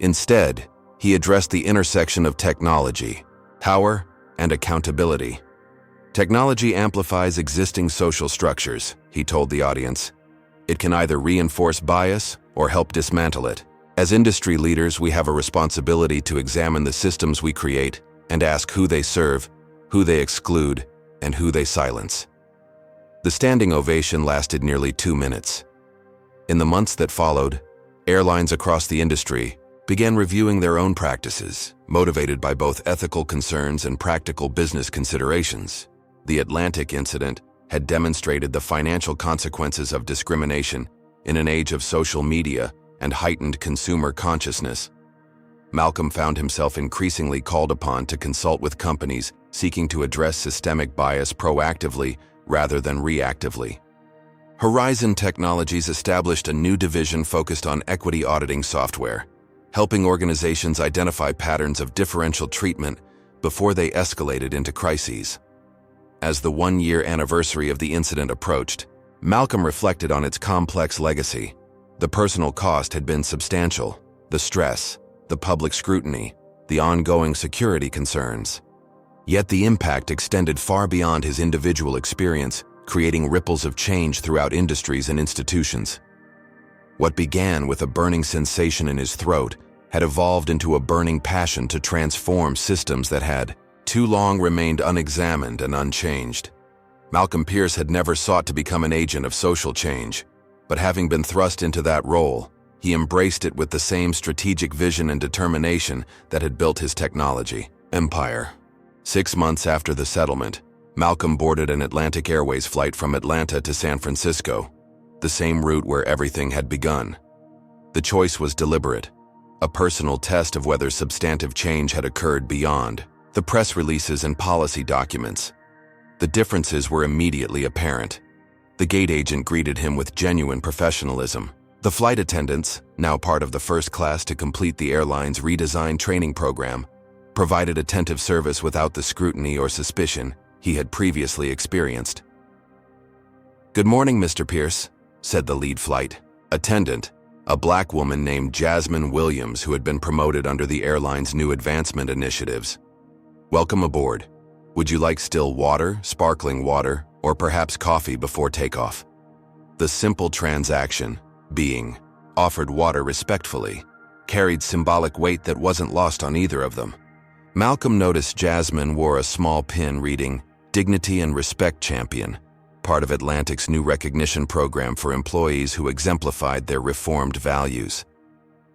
Instead, he addressed the intersection of technology, power, and accountability. "Technology amplifies existing social structures," he told the audience. "It can either reinforce bias or help dismantle it. As industry leaders, we have a responsibility to examine the systems we create and ask who they serve, who they exclude, and who they silence." The standing ovation lasted nearly 2 minutes. In the months that followed, airlines across the industry began reviewing their own practices, motivated by both ethical concerns and practical business considerations. The Atlantic incident had demonstrated the financial consequences of discrimination in an age of social media and heightened consumer consciousness. Malcolm found himself increasingly called upon to consult with companies seeking to address systemic bias proactively rather than reactively. Horizon Technologies established a new division focused on equity auditing software, helping organizations identify patterns of differential treatment before they escalated into crises. As the one-year anniversary of the incident approached, Malcolm reflected on its complex legacy. The personal cost had been substantial: the stress, the public scrutiny, the ongoing security concerns. Yet the impact extended far beyond his individual experience, creating ripples of change throughout industries and institutions. What began with a burning sensation in his throat had evolved into a burning passion to transform systems that had too long remained unexamined and unchanged. Malcolm Pierce had never sought to become an agent of social change, but having been thrust into that role, he embraced it with the same strategic vision and determination that had built his technology empire. 6 months after the settlement, Malcolm boarded an Atlantic Airways flight from Atlanta to San Francisco, the same route where everything had begun. The choice was deliberate, a personal test of whether substantive change had occurred beyond the press releases and policy documents. The differences were immediately apparent. The gate agent greeted him with genuine professionalism. The flight attendants, now part of the first class to complete the airline's redesigned training program, provided attentive service without the scrutiny or suspicion he had previously experienced. "Good morning, Mr. Pierce," said the lead flight attendant, a black woman named Jasmine Williams who had been promoted under the airline's new advancement initiatives. "Welcome aboard. Would you like still water, sparkling water, or perhaps coffee before takeoff?" The simple transaction, being offered water respectfully, carried symbolic weight that wasn't lost on either of them. Malcolm noticed Jasmine wore a small pin reading, "Dignity and Respect Champion," part of Atlantic's new recognition program for employees who exemplified their reformed values.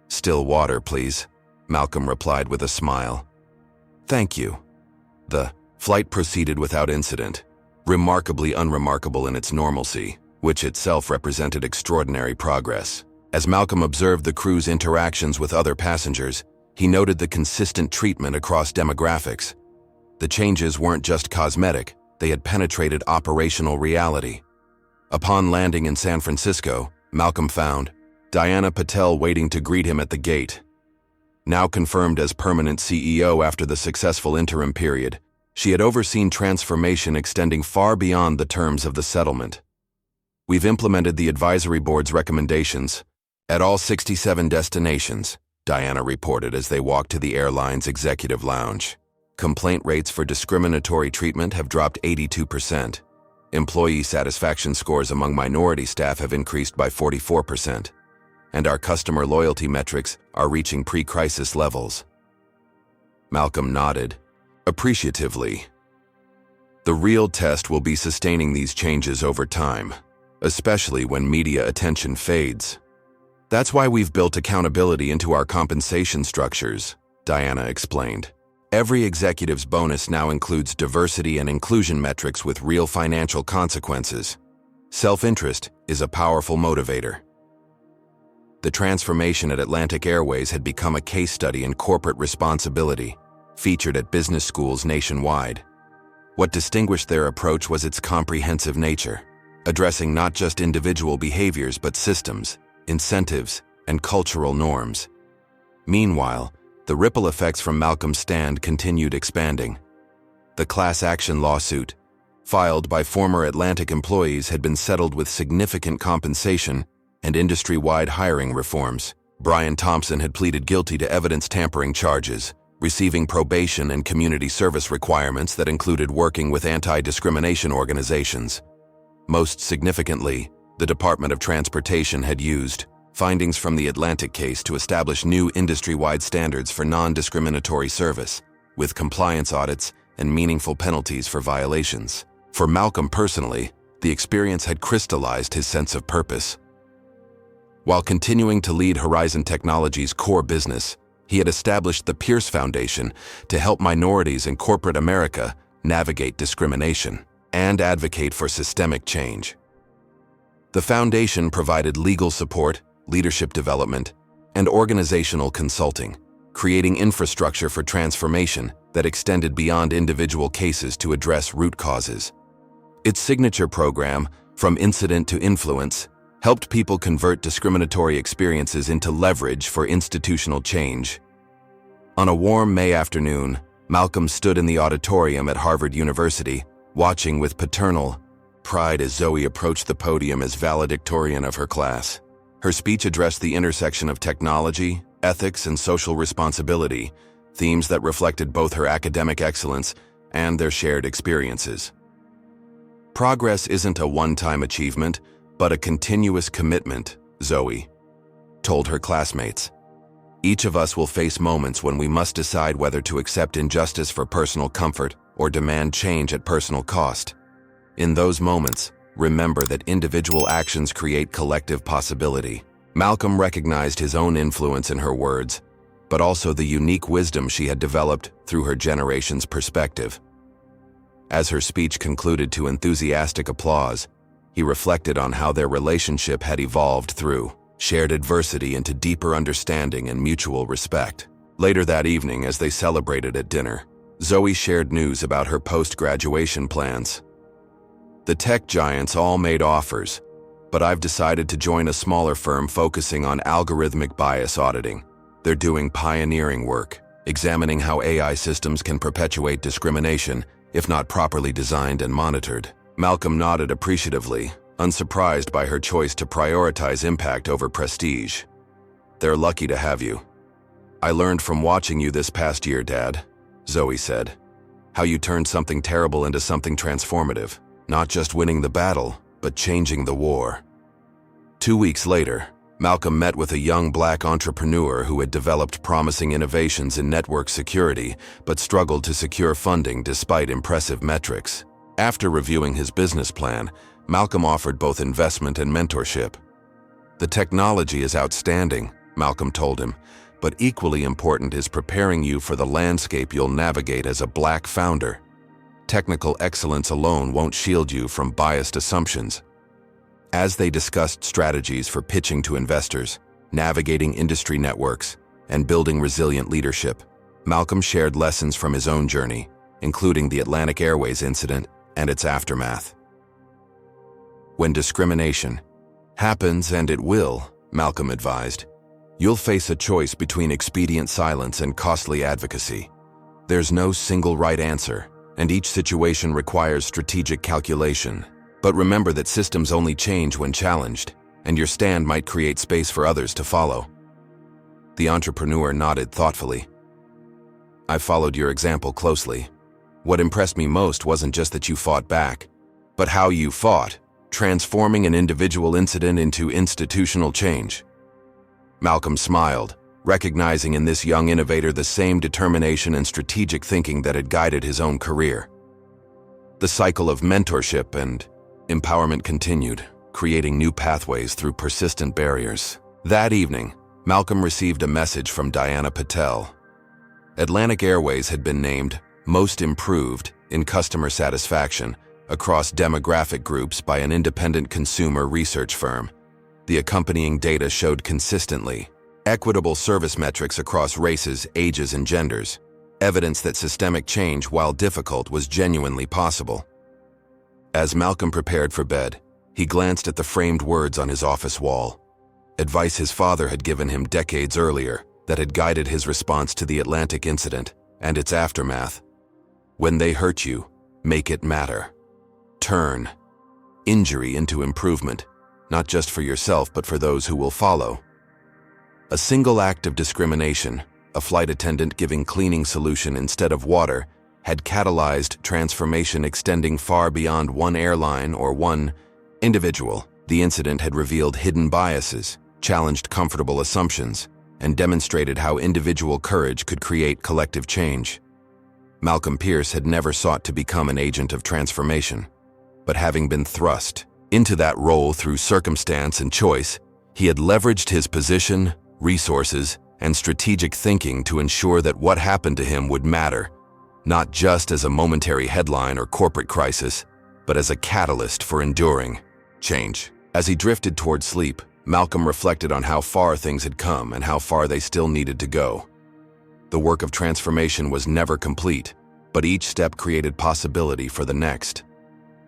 "Still water, please," Malcolm replied with a smile. "Thank you." The flight proceeded without incident, remarkably unremarkable in its normalcy, which itself represented extraordinary progress. As Malcolm observed the crew's interactions with other passengers, he noted the consistent treatment across demographics. The changes weren't just cosmetic, they had penetrated operational reality. Upon landing in San Francisco, Malcolm found Diana Patel waiting to greet him at the gate. Now confirmed as permanent CEO after the successful interim period, she had overseen transformation extending far beyond the terms of the settlement. "We've implemented the advisory board's recommendations at all 67 destinations," Diana reported as they walked to the airline's executive lounge. "Complaint rates for discriminatory treatment have dropped 82%. Employee satisfaction scores among minority staff have increased by 44%. And our customer loyalty metrics are reaching pre-crisis levels." Malcolm nodded, appreciatively. The real test will be sustaining these changes over time, especially when media attention fades. "That's why we've built accountability into our compensation structures," Diana explained. "Every executive's bonus now includes diversity and inclusion metrics with real financial consequences. Self-interest is a powerful motivator." The transformation at Atlantic Airways had become a case study in corporate responsibility, featured at business schools nationwide. What distinguished their approach was its comprehensive nature, addressing not just individual behaviors but systems, incentives, and cultural norms. Meanwhile, the ripple effects from Malcolm's stand continued expanding. The class action lawsuit, filed by former Atlantic employees, had been settled with significant compensation and industry-wide hiring reforms. Brian Thompson had pleaded guilty to evidence tampering charges, receiving probation and community service requirements that included working with anti-discrimination organizations. Most significantly, the Department of Transportation had used findings from the Atlantic case to establish new industry-wide standards for non-discriminatory service, with compliance audits and meaningful penalties for violations. For Malcolm personally, the experience had crystallized his sense of purpose. While continuing to lead Horizon Technology's core business, he had established the Pierce Foundation to help minorities in corporate America navigate discrimination and advocate for systemic change. The foundation provided legal support, leadership development, and organizational consulting, creating infrastructure for transformation that extended beyond individual cases to address root causes. Its signature program, From Incident to Influence, helped people convert discriminatory experiences into leverage for institutional change. On a warm May afternoon, Malcolm stood in the auditorium at Harvard University, watching with paternal pride as Zoe approached the podium as valedictorian of her class. Her speech addressed the intersection of technology, ethics, and social responsibility, themes that reflected both her academic excellence and their shared experiences. Progress isn't a one-time achievement, but a continuous commitment, Zoe told her classmates. Each of us will face moments when we must decide whether to accept injustice for personal comfort or demand change at personal cost. In those moments, remember that individual actions create collective possibility. Malcolm recognized his own influence in her words, but also the unique wisdom she had developed through her generation's perspective. As her speech concluded to enthusiastic applause, he reflected on how their relationship had evolved through shared adversity into deeper understanding and mutual respect. Later that evening, as they celebrated at dinner, Zoe shared news about her post-graduation plans. The tech giants all made offers, but I've decided to join a smaller firm focusing on algorithmic bias auditing. They're doing pioneering work, examining how AI systems can perpetuate discrimination if not properly designed and monitored. Malcolm nodded appreciatively, unsurprised by her choice to prioritize impact over prestige. They're lucky to have you. I learned from watching you this past year, Dad, Zoe said, how you turned something terrible into something transformative, not just winning the battle, but changing the war. 2 weeks later, Malcolm met with a young black entrepreneur who had developed promising innovations in network security, but struggled to secure funding despite impressive metrics. After reviewing his business plan, Malcolm offered both investment and mentorship. The technology is outstanding, Malcolm told him, but equally important is preparing you for the landscape you'll navigate as a black founder. Technical excellence alone won't shield you from biased assumptions. As they discussed strategies for pitching to investors, navigating industry networks, and building resilient leadership, Malcolm shared lessons from his own journey, including the Atlantic Airways incident and its aftermath. When discrimination happens, and it will, Malcolm advised, you'll face a choice between expedient silence and costly advocacy. There's no single right answer, and each situation requires strategic calculation. But remember that systems only change when challenged, and your stand might create space for others to follow. The entrepreneur nodded thoughtfully. I followed your example closely. What impressed me most wasn't just that you fought back, but how you fought, transforming an individual incident into institutional change. Malcolm smiled, recognizing in this young innovator the same determination and strategic thinking that had guided his own career. The cycle of mentorship and empowerment continued, creating new pathways through persistent barriers. That evening, Malcolm received a message from Diana Patel. Atlantic Airways had been named Most Improved in Customer Satisfaction across demographic groups by an independent consumer research firm. The accompanying data showed consistently equitable service metrics across races, ages, and genders, evidence that systemic change, while difficult, was genuinely possible. As Malcolm prepared for bed, he glanced at the framed words on his office wall, advice his father had given him decades earlier that had guided his response to the Atlantic incident and its aftermath. When they hurt you, make it matter. Turn injury into improvement, not just for yourself but for those who will follow. A single act of discrimination, a flight attendant giving cleaning solution instead of water, had catalyzed transformation extending far beyond one airline or one individual. The incident had revealed hidden biases, challenged comfortable assumptions, and demonstrated how individual courage could create collective change. Malcolm Pierce had never sought to become an agent of transformation, but having been thrust into that role through circumstance and choice, he had leveraged his position, resources, and strategic thinking to ensure that what happened to him would matter, not just as a momentary headline or corporate crisis, but as a catalyst for enduring change. As he drifted toward sleep, Malcolm reflected on how far things had come and how far they still needed to go. The work of transformation was never complete, but each step created possibility for the next.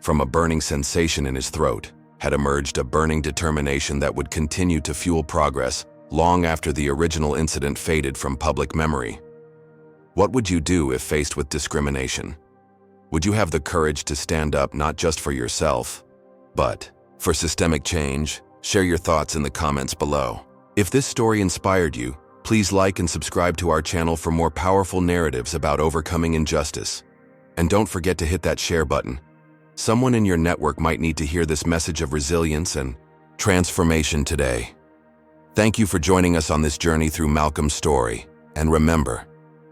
From a burning sensation in his throat had emerged a burning determination that would continue to fuel progress long after the original incident faded from public memory. What would you do if faced with discrimination? Would you have the courage to stand up not just for yourself, but for systemic change? Share your thoughts in the comments below. If this story inspired you, Please like and subscribe to our channel for more powerful narratives about overcoming injustice. And don't forget to hit that share button. Someone in your network might need to hear this message of resilience and transformation today. Thank you for joining us on this journey through Malcolm's story. And remember,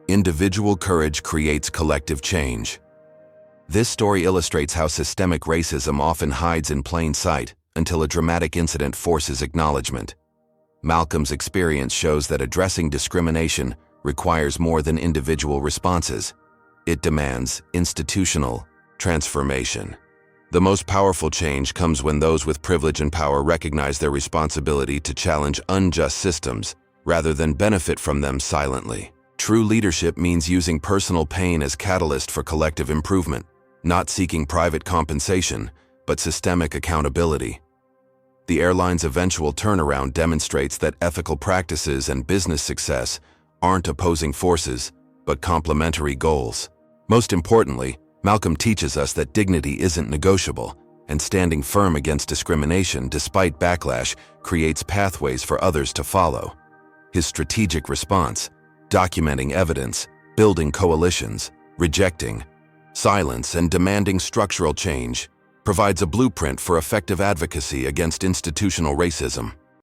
individual courage creates collective change. This story illustrates how systemic racism often hides in plain sight until a dramatic incident forces acknowledgement. Malcolm's experience shows that addressing discrimination requires more than individual responses. It demands institutional transformation. The most powerful change comes when those with privilege and power recognize their responsibility to challenge unjust systems rather than benefit from them silently. True leadership means using personal pain as catalyst for collective improvement, not seeking private compensation, but systemic accountability. The airline's eventual turnaround demonstrates that ethical practices and business success aren't opposing forces, but complementary goals. Most importantly, Malcolm teaches us that dignity isn't negotiable, and standing firm against discrimination despite backlash creates pathways for others to follow. His strategic response, documenting evidence, building coalitions, rejecting silence, and demanding structural change, provides a blueprint for effective advocacy against institutional racism.